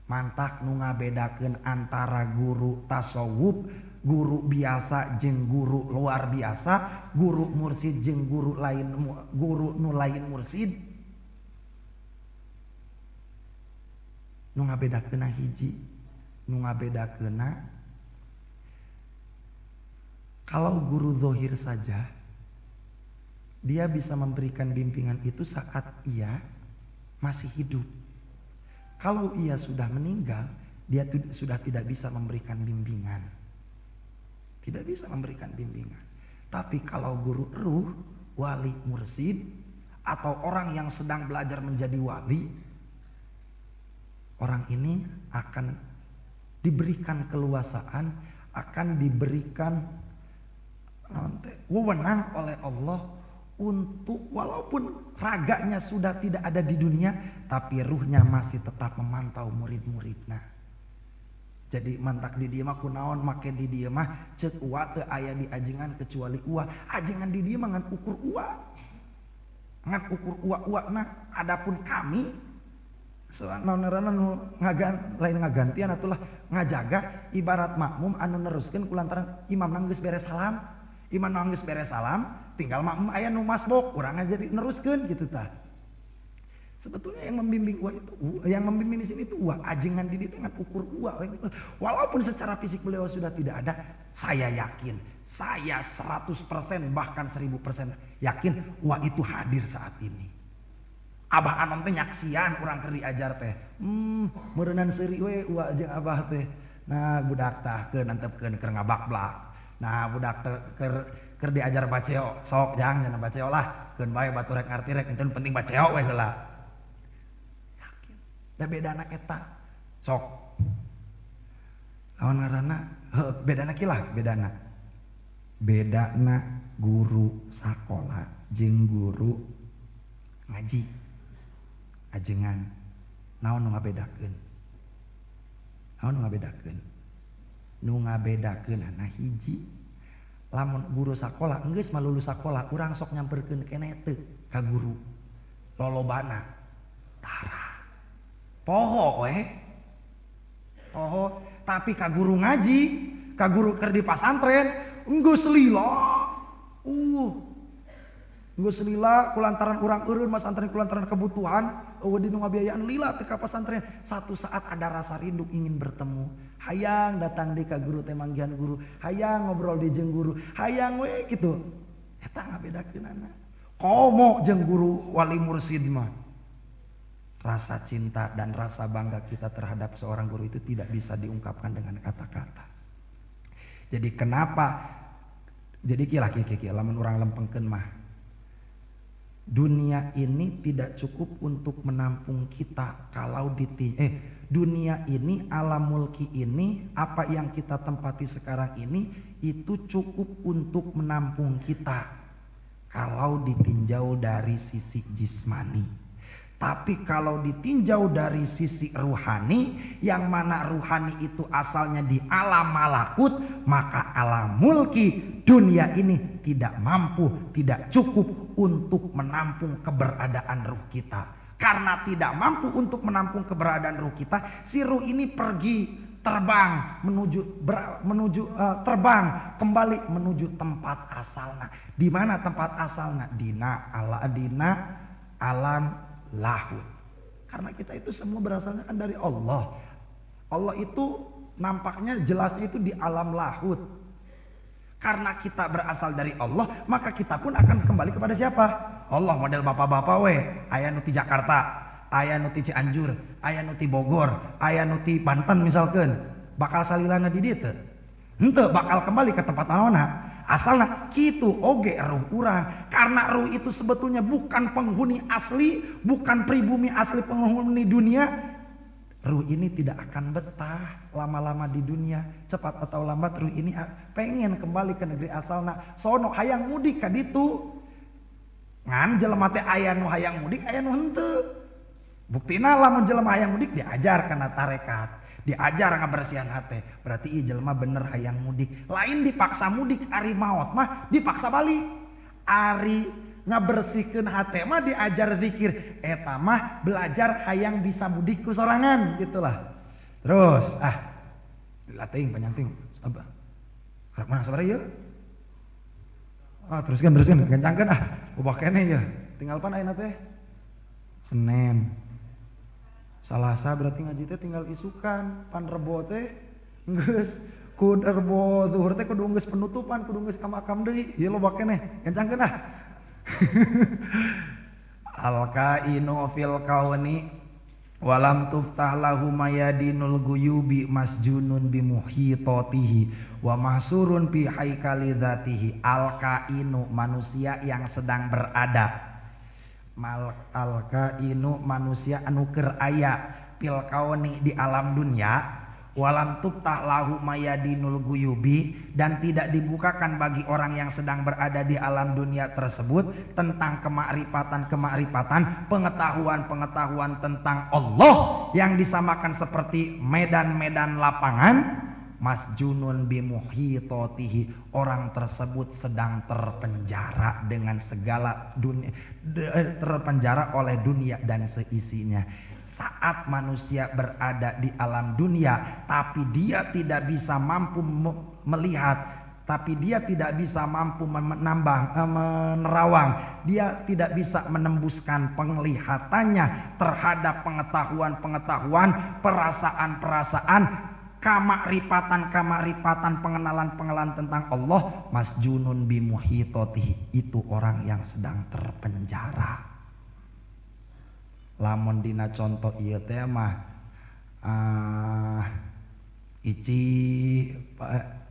Mantak nu ngabedakeun antara guru tasawuf, guru biasa jeung guru luar biasa, guru mursid jeung guru nu lain mursid. Nu ngabedakeunna hiji, nu ngabedakeunna kalau guru zahir saja dia bisa memberikan bimbingan itu saat ia masih hidup. Kalau ia sudah meninggal, dia sudah tidak bisa memberikan bimbingan. Tidak bisa memberikan bimbingan. Tapi kalau guru ruh, wali mursid, atau orang yang sedang belajar menjadi wali, orang ini akan diberikan keluasaan, akan diberikan wewenang oleh Allah untuk walaupun raganya sudah tidak ada di dunia, tapi ruhnya masih tetap memantau murid-muridnya. Jadi mantak di dieu mah kunaon make di dieu mah ceuk uwa teu aya di ajengan kecuali uwa. Ajengan di dieu mah ngan ukur uwa. Ngan ukur uwa-uwana. Adapun kami naoneurana nu lain ngagantian atulah ngajaga ibarat makmum anu neruskeun kulantaran imam geus beres salam. Imam geus beres salam, tinggal makmum aya nu masbok, urang jadi neruskeun gitu tah. Sebetulnya yang membimbing uwa itu, yang membimbing di sini itu uwa, ajengan di dieu ukur uwa. Walaupun secara fisik beliau sudah tidak ada, saya yakin, saya 100% bahkan 1000% yakin uwa itu hadir saat ini. Abah anom teh nyaksian urang keur diajar teh. Meureunnan seuri we uwa jeung abah teh. Nah budak tah keun antepkeun keur ngabaklak. Nah budak teh keur diajar baceo, sok jang cenah baceo lah. Keun bae batu rek ngarti rek enteun penting baceo we heula. Da bedana eta sok lawan ngaranna bedana kilah bedana guru sakola jeung guru ngaji ajengan naon nu ngabedakeun nu ngabedakeunna hiji lamun guru sakola geus mah lulus sakola urang sok nyamperkeun keneh teu ka guru lolobana tara poho tapi ka guru ngaji, ka guru keur di pasantren geus lila. Geus lila kulantaran urang eureun masantren kulantaran kebutuhan eueuh dinu ngabiayaan lila teh ka pasantren. Satu saat ada rasa rindu ingin bertemu. Hayang datang di ka guru teh manggihan guru, hayang ngobrol di jeung guru, hayang we kitu. Eta ngabedakeunana. Komo jeung guru wali mursid mah. Rasa cinta dan rasa bangga kita terhadap seorang guru itu tidak bisa diungkapkan dengan kata-kata. Jadi kenapa? Jadi kira lamun urang lempengkeun mah. Dunia ini tidak cukup untuk menampung kita kalau dunia ini alam mulki ini apa yang kita tempati sekarang ini itu cukup untuk menampung kita kalau ditinjau dari sisi jismani. Tapi kalau ditinjau dari sisi ruhani, yang mana ruhani itu asalnya di alam malakut, maka alam mulki dunia ini tidak mampu, tidak cukup untuk menampung keberadaan ruh kita. Karena tidak mampu untuk menampung keberadaan ruh kita, si ruh ini pergi terbang terbang kembali menuju tempat asalnya. Di mana tempat asalnya? Dina alam lahut. Karena kita itu semua berasalnya kan dari Allah. Allah itu nampaknya jelasnya itu di alam lahut. Karena kita berasal dari Allah, maka kita pun akan kembali kepada siapa? Allah. Model bapak-bapak we, aya nu ti Jakarta, aya nu ti Cianjur, aya nu ti Bogor, aya nu ti Banten misalkan, bakal salilana di dieu teu? Henteu, bakal kembali ke tempat naonna? Asalnya kitu oge ruh urang. Karena ruh itu sebetulnya bukan penghuni asli, bukan pribumi asli penghuni dunia. Ruh ini tidak akan betah lama-lama di dunia. Cepat atau lambat ruh ini pengen kembali ke negeri asalna. Sono hayang mudik ka ditu. Ngan jelema teh aya nu hayang mudik, aya nu henteu. Buktina lamun jelema hayang mudik diajar kana tarekat. Diajar ngabersihan hati. Berarti ieu jelema bener hayang mudik. Lain dipaksa mudik ari maot mah dipaksa balik. Ari ngabersihkeun hati mah diajar zikir. Eta mah belajar hayang bisa mudik ku sorangan gitulah. Terus dilatih panyanting sabar. Karek mana sabar ieu? Teruskan kencangkeun ubah keneh ieu. Tinggal pan ayeuna teh? Senin. Salasa berarti ngaji teh tinggal isukan, pan rebo teh geus kud rebo zuhur teh kudu geus penutupan, kudu geus ka makam deui. Ieu loba keneh, kencangkeun ah. Al-kainu fil kauni walam tuftah lahu mayadinul guyubi masjunun bimuhitatihi wa mahsurun fi haikali dzatihi. Al-kainu manusia yang sedang berada. Al-kainu manusia anu keur aya fil kauni di alam dunia. Walam tuftah lahu mayadinul guyubi, dan tidak dibukakan bagi orang yang sedang berada di alam dunia tersebut tentang kemakrifatan, pengetahuan tentang Allah yang disamakan seperti medan-medan lapangan. Masjunun bimuhitatihi, orang tersebut sedang terpenjara dengan segala dunia, terpenjara oleh dunia dan seisinya. Saat manusia berada di alam dunia, tapi dia tidak bisa mampu melihat, tapi dia tidak bisa mampu menerawang, dia tidak bisa menembuskan penglihatannya terhadap pengetahuan, perasaan, kamakrifatan, pengenalan tentang Allah. Masjunun bimuhitatihi, itu orang yang sedang terpenjara. Lamun dina contoh ieu teh mah Ici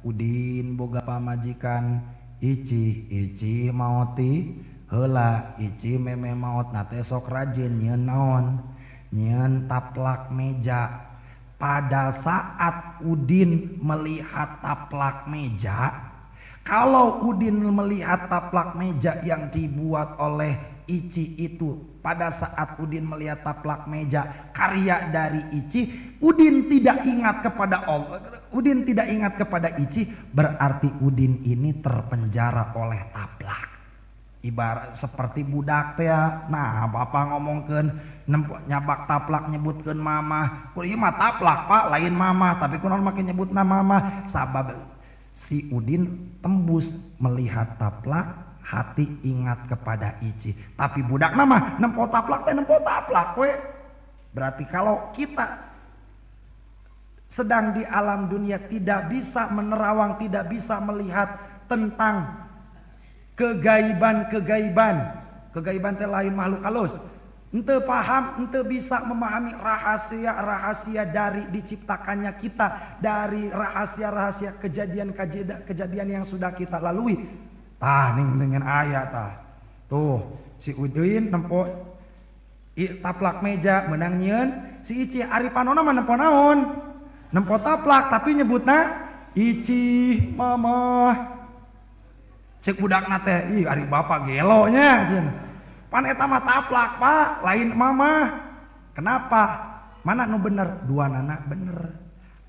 Udin boga pamajikan Ici maoti heula, Ici meme maot na teh sok rajin nyieun naon, nyieun taplak meja. Pada saat Udin melihat taplak meja, kalau Udin melihat taplak meja yang dibuat oleh Ici itu, pada saat Udin melihat taplak meja karya dari Ici, Udin tidak ingat kepada Allah, Udin tidak ingat kepada Ici, berarti Udin ini terpenjara oleh taplak. Ibarat seperti budak teh, nah bapak ngomongkeun nyabak taplak nyebutkeun mama, ieu mah taplak Pak, lain mama, tapi kunaon make nyebutna mama, sabab si Udin tembus melihat taplak, hati ingat kepada Ici. Tapi budak nama nempo taplak we. Berarti kalau kita sedang di alam dunia tidak bisa menerawang, tidak bisa melihat tentang kegaiban teh lain makhluk halus. Ente paham, ente bisa memahami rahasia dari diciptakannya kita, dari rahasia kejadian yang sudah kita lalui. Tah ning dengan ayat tah. Tuh, si Udin nempo taplak meja menang nyieun, si Ici ari panonna mah nempo naon? Nempo taplak tapi nyebutna Ici mama. Cek budakna teh, ih ari bapak gelo nya cenah. Pan eta mah taplak Pak, lain mama. Kenapa? Mana nu bener? Duanana bener.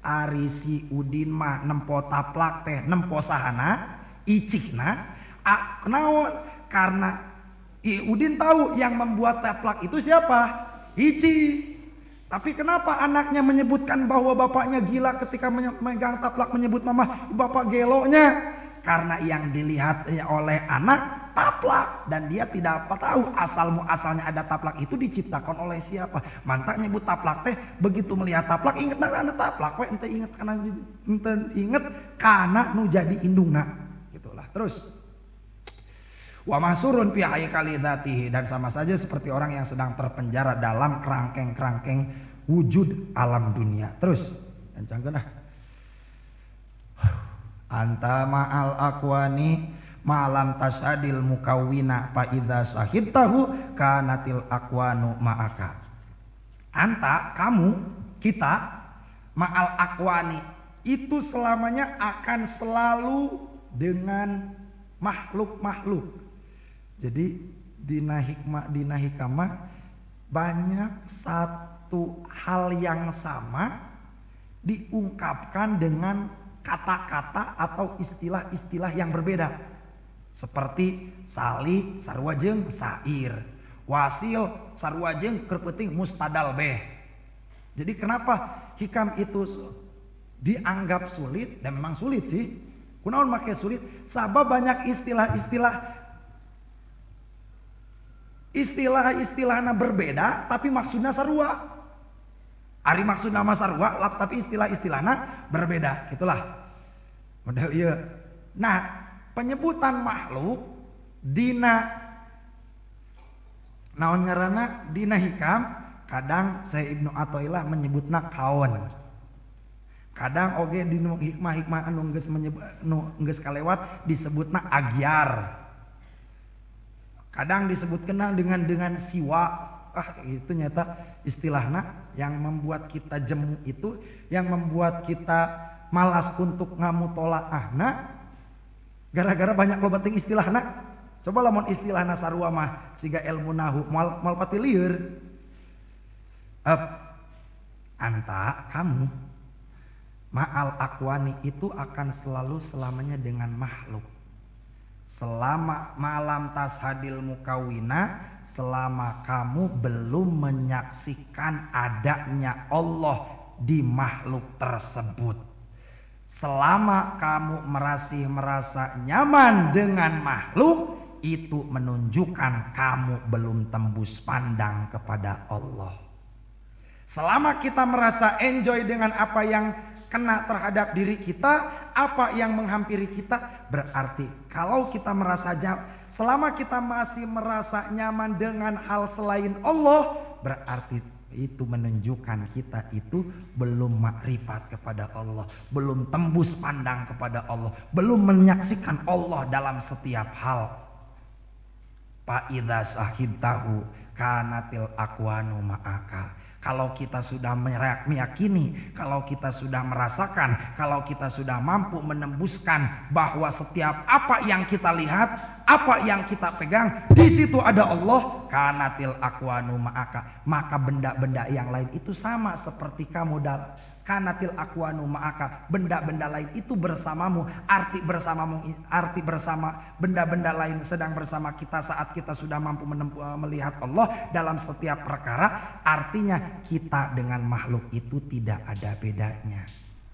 Ari si Udin mah nempo taplak teh nempo sahana? Icikna. Kenaon? Karena Udin tahu yang membuat taplak itu siapa? Ici. Tapi kenapa anaknya menyebutkan bahwa bapaknya gila ketika memegang taplak, menyebut mama bapak gelonya? Karena yang dilihat oleh anak taplak, dan dia tidak tahu asalnya ada taplak itu diciptakan oleh siapa. Mantap nyebut taplak teh, begitu melihat taplak inget ada taplak, ente inget karena nu jadi indungna. Gitulah. Terus wa masurun fi haikali dzatihi, dan sama saja seperti orang yang sedang terpenjara dalam kerangkeng-kerangkeng wujud alam dunia. Terus kencangkeun ah. Anta ma'al akwani ma'lam tasadil mukawwina fa idza sahidtahu kanatil akwanu ma'aka. Anta, kamu, kita, ma'al akwani, itu selamanya akan selalu dengan makhluk-makhluk. Jadi dina hikmah banyak satu hal yang sama diungkapkan dengan kata-kata atau istilah-istilah yang berbeda. Seperti salih sarua jeung sair, wasil sarua jeung keur peuting mustadal beh. Jadi kenapa hikam itu dianggap sulit, dan memang sulit sih. Kunaon make sulit? Sabab banyak istilahna berbeda tapi maksudnya sarua. Ari maksud nama sarua tapi istilah-istilahna berbeda gitulah. Model ieu. Nah, penyebutan makhluk dina naon ngaranna dina hikam kadang saya Ibnu Athaillah menyebutna kaon. Kadang oge di hikmah-hikmah anu geus kalewat disebutna agyar. Kadang disebutkeun dengan siwa. Itu nyata istilahna yang membuat kita jemu itu, yang membuat kita malas untuk ngamutolaahna gara-gara banyak loba teuing istilahna. Coba lamun istilahna sarua mah siga ilmu nahu moal pati lieur. Anta kamu ma'al akwani itu akan selalu selamanya dengan makhluk. Selama malam tashadil mukawina, selama kamu belum menyaksikan adanya Allah di makhluk tersebut. Selama kamu merasa nyaman dengan makhluk, itu menunjukkan kamu belum tembus pandang kepada Allah. Selama kita merasa enjoy dengan apa yang kena terhadap diri kita, apa yang menghampiri kita, berarti kalau kita selama kita masih merasa nyaman dengan hal selain Allah, berarti itu menunjukkan kita itu belum makrifat kepada Allah, belum tembus pandang kepada Allah, belum menyaksikan Allah dalam setiap hal. Fa idza sahibtahu kanatil aqwanu ma'aka. Kalau kita sudah meyakini, kalau kita sudah merasakan, kalau kita sudah mampu menembuskan bahwa setiap apa yang kita lihat, apa yang kita pegang, di situ ada Allah, kanatil aqwanu ma'aka, maka benda-benda yang lain itu sama seperti kamu. Kanatil aqwanu ma'aka, benda-benda lain itu bersamamu. Arti bersama benda-benda lain sedang bersama kita saat kita sudah mampu melihat Allah dalam setiap perkara. Artinya kita dengan makhluk itu tidak ada bedanya.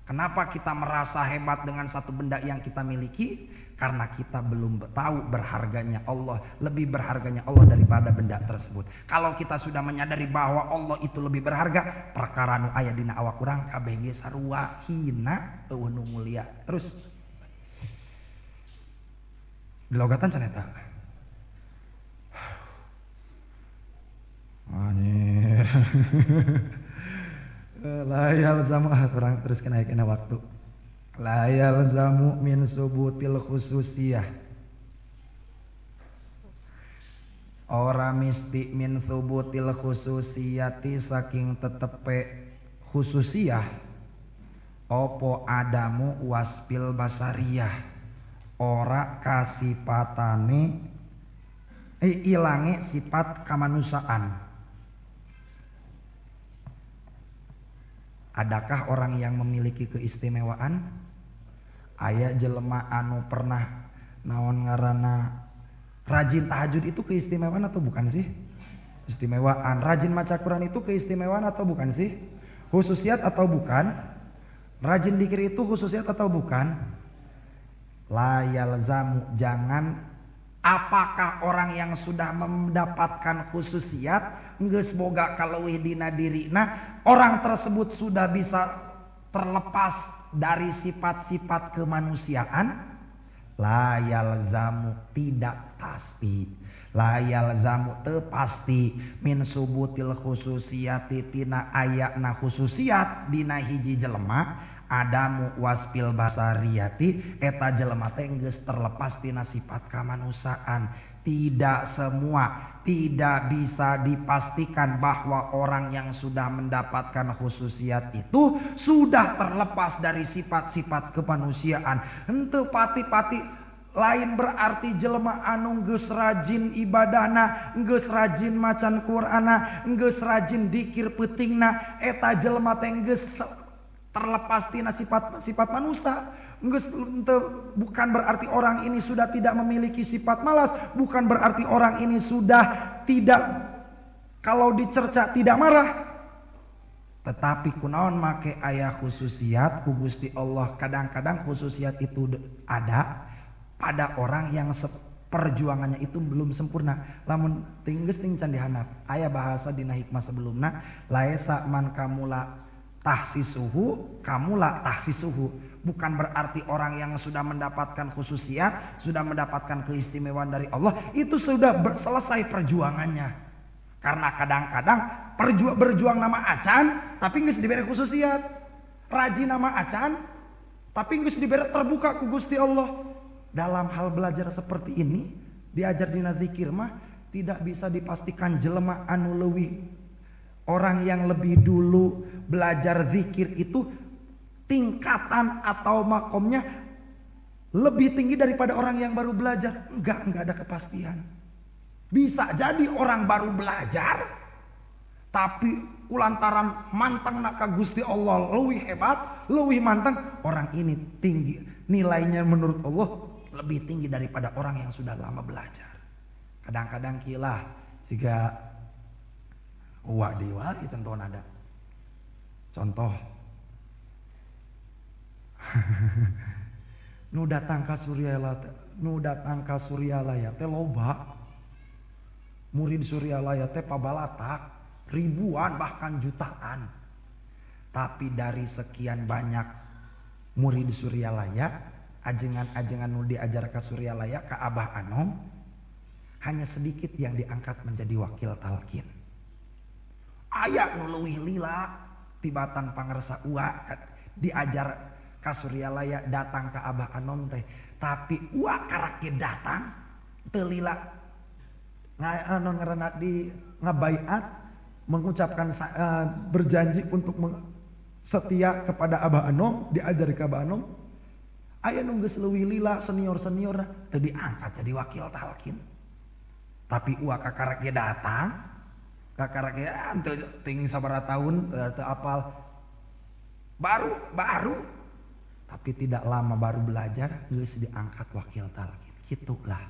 Kenapa kita merasa hebat dengan satu benda yang kita miliki? Karena kita belum tahu berharganya Allah, lebih berharganya Allah daripada benda tersebut. Kalau kita sudah menyadari bahwa Allah itu lebih berharga, perkara nu aya dina awak urang kabeh ge sarua hina eueuh nu mulia. Terus dilogatan can eta. Anjir. Layal zamu kurang terus kena waktu. Layal zamu min subutil khususiyah. Ora misti min subutil khususiyati saking tetepe khususiyah. Opo adamu waspil basariyah. Ora kasipatane ilange sifat kamanusaan. Adakah orang yang memiliki keistimewaan? Aya jelema anu pernah naon ngaranna rajin tahajud itu keistimewaan atau bukan sih? Istimewaan. Rajin maca Quran itu keistimewaan atau bukan sih? Khususiat atau bukan? Rajin dzikir itu khususiat atau bukan? La yalzamu, jangan. Apakah orang yang sudah mendapatkan khususiat geus boga kaleuwih dina dirina, orang tersebut sudah bisa terlepas dari sifat-sifat kemanusiaan? La yalzamu, tidak pasti. La yalzamu, teu pasti min subutil khususiyati tina ayana khususiat dina hiji jelema. Adamu waspil basariyati, eta jelema teh geus terlepas tina sifat kamanusaan. Tidak semua, tidak bisa dipastikan bahwa orang yang sudah mendapatkan khususiat itu sudah terlepas dari sifat-sifat kemanusiaan. Henteu pati-pati lain berarti jelema anu geus rajin ibadahna, geus rajin macan Qur'ana, geus rajin dzikir peutingna, eta jelema teh geus terlepas tina sifat manusia. Bukan berarti orang ini sudah tidak memiliki sifat malas, bukan berarti orang ini sudah tidak, kalau dicerca tidak marah. Tetapi kunaon make aya khususiat ku Gusti Allah. Kadang-kadang khususiat itu ada pada orang yang perjuangannya itu belum sempurna. Lamun tinggeus ting can dihandap. Aya bahasa dina hikmah sebelumna, laesa man kamula tahsisuhu, kamulah tahsisuhu. Bukan berarti orang yang sudah mendapatkan khususiat, sudah mendapatkan keistimewaan dari Allah, itu sudah selesai perjuangannya. Karena kadang-kadang berjuang nama acan, tapi nggak diberi khususiat. Rajin nama acan, tapi nggak diberi terbuka ku Gusti Allah. Dalam hal belajar seperti ini, diajar dina zikir mah tidak bisa dipastikan jelema anu leuwih. Orang yang lebih dulu belajar zikir itu tingkatan atau makomnya lebih tinggi daripada orang yang baru belajar. Enggak ada kepastian. Bisa jadi orang baru belajar, tapi kulantaran mantang nak ka Gusti Allah leuwih hebat, leuwih mantang, orang ini tinggi nilainya menurut Allah lebih tinggi daripada orang yang sudah lama belajar. Kadang-kadang kilah jika dewa itu tentu ada contoh nu datang ka Suryalaya teh loba murid Suryalaya teh pabalatak ribuan bahkan jutaan, tapi dari sekian banyak murid Suryalaya, ajengan-ajengan nu diajar ka Suryalaya ka Abah Anom, hanya sedikit yang diangkat menjadi wakil talqin. Aya nu leuwih lila tibatan pangarsa diajar ka Suryalaya datang ka Abah Anom teh, tapi karake datang teu lila ngaranna di ngabaiat mengucapkan berjanji untuk setia kepada Abah Anom, diajar ke Abah Anom. Aya nu geus leuwih lila senior-senior teu diangkat jadi wakil talqin. Tapi kakarake datang, kakarake ting sabaraha tahun teu apal. Baru tapi tidak lama baru belajar geus diangkat wakil talqin. Kitulah.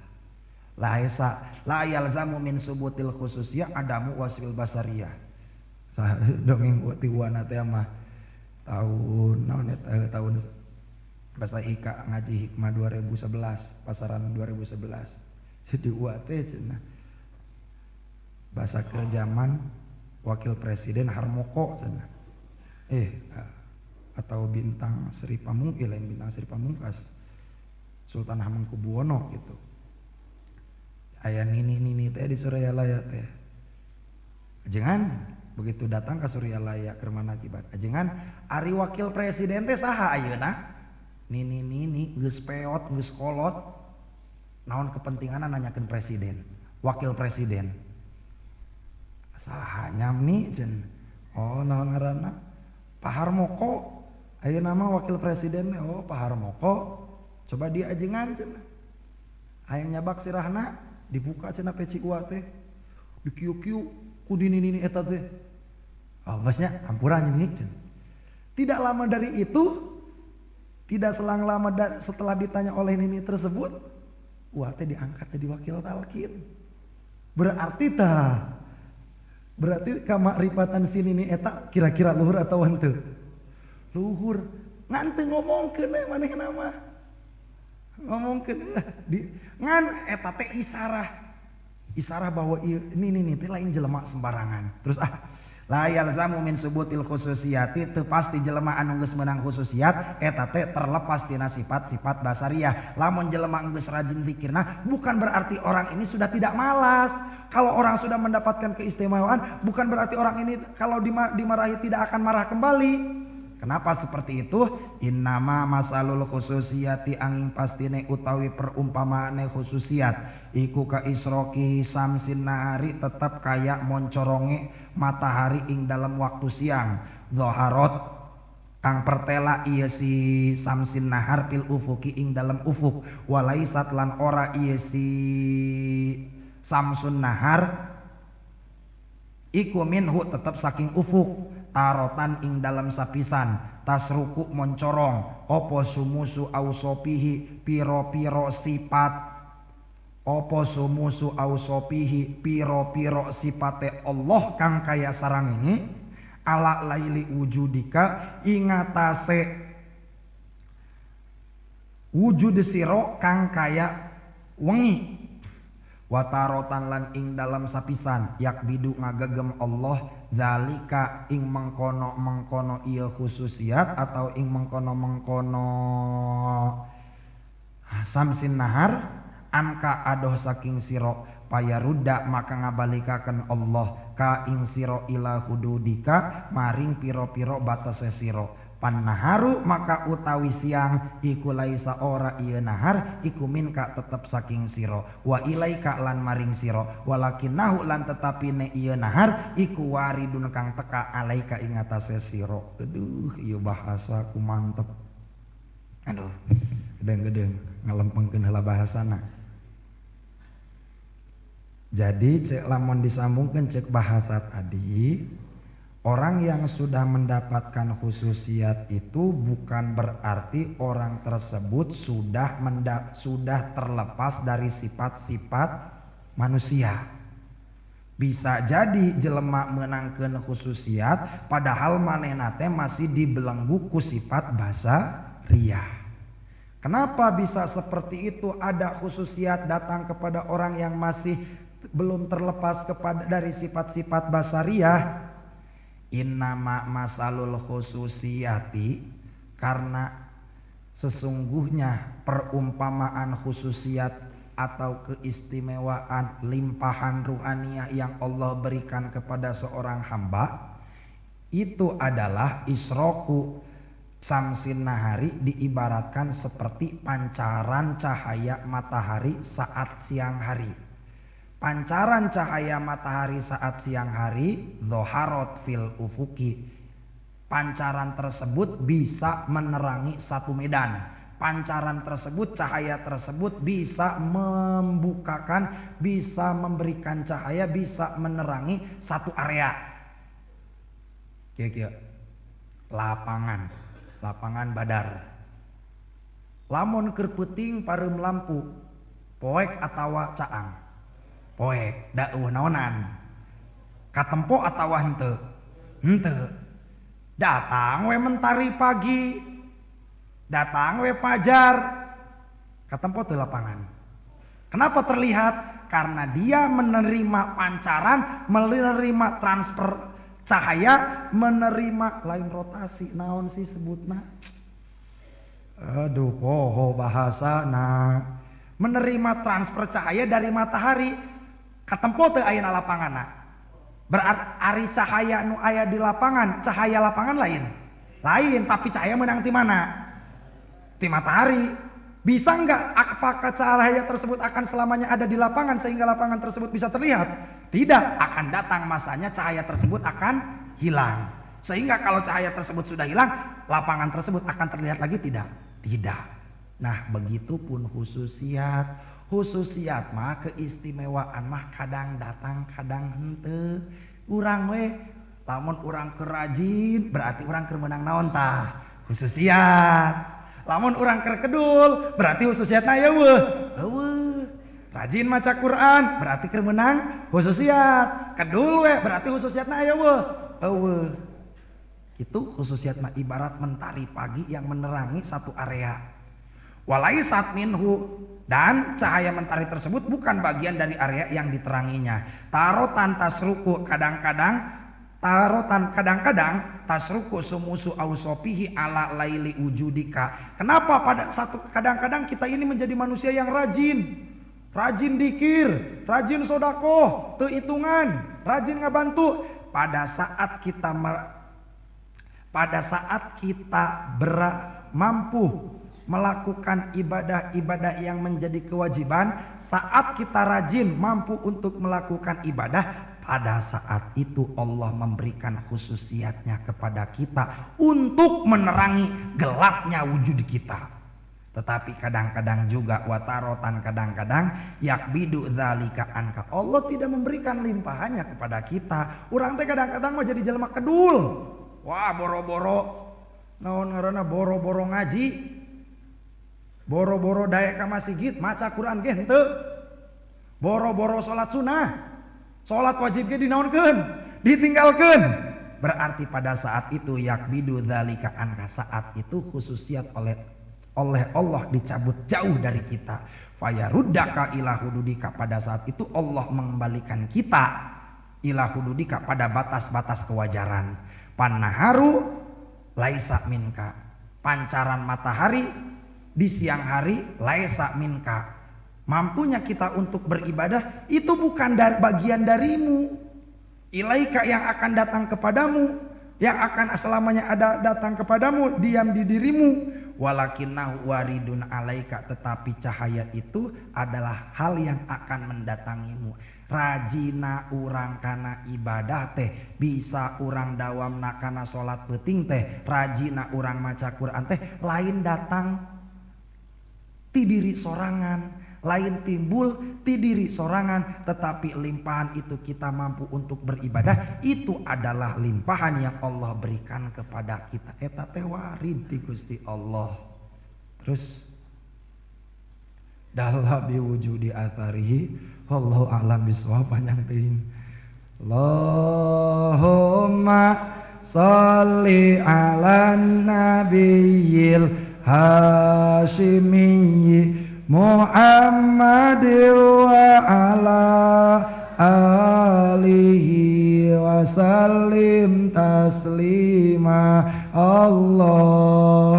La yalzamu min subutil khususiyah adamu wasfil basariyah. Dongeng tiwana teh mah tahun bahasa Ika ngaji hikmah 2011, pasaran 2011. Jadi teh cenah bahasa kerjaman wakil presiden Harmoko cenah. Atau bintang Sri Pamungkas, lain bintang Sri Pamungkas, Sultan Hamengkubuwono gitu. Aya nini teh di Suryalaya teh. Ajengan begitu datang ke Suryalaya keur mana kibat. Ajengan ari wakil presiden teh saha ayeuna? Nini geus peot, geus kolot. Naon kepentinganna nanyakeun presiden, wakil presiden. Saha nyamni cenah. Oh naon ngaranna? Pak Harmoko. Ayo nama wakil presiden, Pak Harmoko. Coba dia ajengan cenah. Hayang nyabak sirahna, dibuka cenah peci teh. Dikiu-kiu ku nini eta teh. Masnya ampuran ini cenah. Tidak lama dari itu, tidak selang lama setelah ditanya oleh nini tersebut, teh diangkat jadi wakil talqin. Berarti kamakrifatan si nini eta kira-kira luhur atau henteu? Luhur. Ngan teu ngomongkeun manehna mah. Ngomongkeun ngan eta teh isarah bahwa ini teh lain jelema sembarangan. Terus la yalzamu min subutil khususiyati, teu pasti jelema anu geus meunang khususiat eta teh terlepas tina sifat-sifat basariyah. Lamun jelema geus rajin zikirna bukan berarti orang ini sudah tidak malas. Kalau orang sudah mendapatkan keistimewaan bukan berarti orang ini kalau dimarahi tidak akan marah kembali. Kenapa seperti itu? Innama masalul khususiyati angin pastine utawi perumpamaane khususiat iku ka isroki samsin nahari, tetap kayak moncoronge matahari ing dalam waktu siang. Zoharot kang pertela iya si samsin nahar fil ufuki ing dalam ufuk, walaisat lan ora iya si samsun nahar iku minhu tetap saking ufuk, tarotan ing dalam sapisan, tasruku moncorong, opo sumusu ausopihi piro-piro sifat, opo sumusu ausopihi piro-piro sifate Allah kang kaya sarang ini, ala laili wujudika ingatase wujud siro kang kaya wengi, Watarotan lan ing dalam sapisan yakbidu ngagegem Allah zalika ing mengkono ieu khususiat atau ing mengkono samsin nahar anka adoh saking siro payarudda maka ngabalikaken Allah ka ing siro ila hududika maring piro-piro batase siro pannaharu maka utawi siang iku laisa ora ieu nahar iku minka tetep saking siro wa ilaika lan maring siro walakinnahu lan tetapine ieu nahar iku waridun kang teka alaika ing atase siro. Aduh ieu bahasa ku mantep. Aduh gedeng-gedeng ngalempengkeun heula bahasana. Jadi cek lamun disambungkeun cek bahasa tadi, orang yang sudah mendapatkan khususiat itu bukan berarti orang tersebut sudah terlepas dari sifat-sifat manusia. Bisa jadi jelema menangkeun khususiat padahal manehna teh masih dibelenggu ku sifat basariyah. Kenapa bisa seperti itu? Ada khususiat datang kepada orang yang masih belum terlepas dari sifat-sifat basariyah. Innama masalul khususiyati, karena sesungguhnya perumpamaan khususiat atau keistimewaan limpahan ruhaniyah yang Allah berikan kepada seorang hamba itu adalah isroku samsin nahari, diibaratkan seperti pancaran cahaya matahari saat siang hari. Pancaran cahaya matahari saat siang hari zoharot fil ufuki. Pancaran tersebut bisa menerangi satu medan. Pancaran tersebut, cahaya tersebut bisa membukakan, bisa memberikan cahaya, bisa menerangi satu area. Kira-kira lapangan badar. Lamun keur peuting pareum lampu, poek atawa caang. Poek dauh naonan katempo atawa henteu datang we mentari pagi, datang we fajar, katempo teu lapangan. Kenapa terlihat? Karena dia menerima pancaran, menerima transfer cahaya, menerima lain rotasi, naon sih sebutna, aduh poho bahasana, menerima transfer cahaya dari matahari. Katempo teu aya na lapanganna. Berarti ari cahaya nu aya di lapangan, cahaya lapangan lain, tapi cahaya menang di mana? Di matahari. Bisa enggak apakah cahaya tersebut akan selamanya ada di lapangan sehingga lapangan tersebut bisa terlihat? Tidak, akan datang masanya cahaya tersebut akan hilang. Sehingga kalau cahaya tersebut sudah hilang, lapangan tersebut akan terlihat lagi tidak? Tidak. Nah, begitupun khususiat. Khususiat mah keistimewaan mah kadang datang kadang henteu. Urang we lamun urang keur rajin berarti urang keur meunang naon tah? Khususiat. Lamun urang keur kedul berarti khususiatna eueuh. Rajin maca Quran berarti keur meunang khususiat. Kedul we berarti khususiatna eueuh. Itu khususiat mah ibarat mentari pagi yang menerangi satu area. Walaisat minhu, dan cahaya mentari tersebut bukan bagian dari area yang diteranginya. Tarotan tasruku, kadang-kadang tasruku sumusu ausopihi ala laili wujudika. Kenapa pada satu kadang-kadang kita ini menjadi manusia yang rajin dikir, rajin sodakoh, teu hitungan, rajin ngabantu. Pada saat kita mampu melakukan ibadah-ibadah yang menjadi kewajiban, saat kita rajin mampu untuk melakukan ibadah, pada saat itu Allah memberikan khususiatnya kepada kita untuk menerangi gelapnya wujud kita. Tetapi kadang-kadang juga watarotan, kadang-kadang yakbidu dzalika anka, Allah tidak memberikan limpahannya kepada kita. Urang teh kadang-kadang mah jadi jelema kedul. Wah, boro-boro naon ngaranna, boro-boro ngaji, boro-boro daek ka masjid maca Quran ge henteu, boro-boro salat sunnah, salat wajib ge dinaonkeun, ditinggalkeun. Berarti pada saat itu yakbidu dzalika anka, saat itu khususiat oleh oleh Allah dicabut jauh dari kita. Fayaruddaka ila hududika, pada saat itu Allah mengembalikan kita ila hududika pada batas-batas kewajaran. Pannaharu laisa minka, pancaran matahari di siang hari laisa minka, mampunya kita untuk beribadah itu bukan bagian darimu. Ilaika, yang akan datang kepadamu, yang akan selamanya ada datang kepadamu, diam di dirimu. Walakinnahu waridun alaika, tetapi cahaya itu adalah hal yang akan mendatangimu. Rajina urang kana ibadah teh, bisa urang dawamna kana salat peuting teh, rajina urang maca Quran teh, lain datang ti diri sorangan, lain timbul ti diri sorangan, tetapi limpahan itu kita mampu untuk beribadah, itu adalah limpahan yang Allah berikan kepada kita. Eta teh warid ti Gusti Allah. Terus dalam biwujudi atharihi, wallahu a'lam bishawab, panjang teuing. Allahumma sholli ala nabiyil Hashimiyyi Muhammad wa ala alihi wa sallim taslima. Allahumma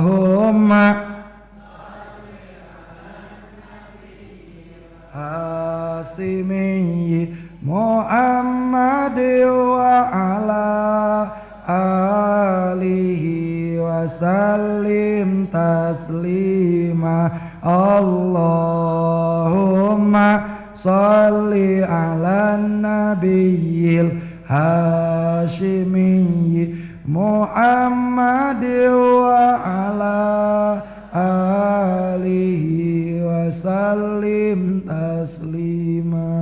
Hashimiyyi Muhammad wa ala alihi wa sallim taslima. Allahumma sholli ala nabiyyil Hashimiyyi Muhammad wa ala alihi wa sallim taslima.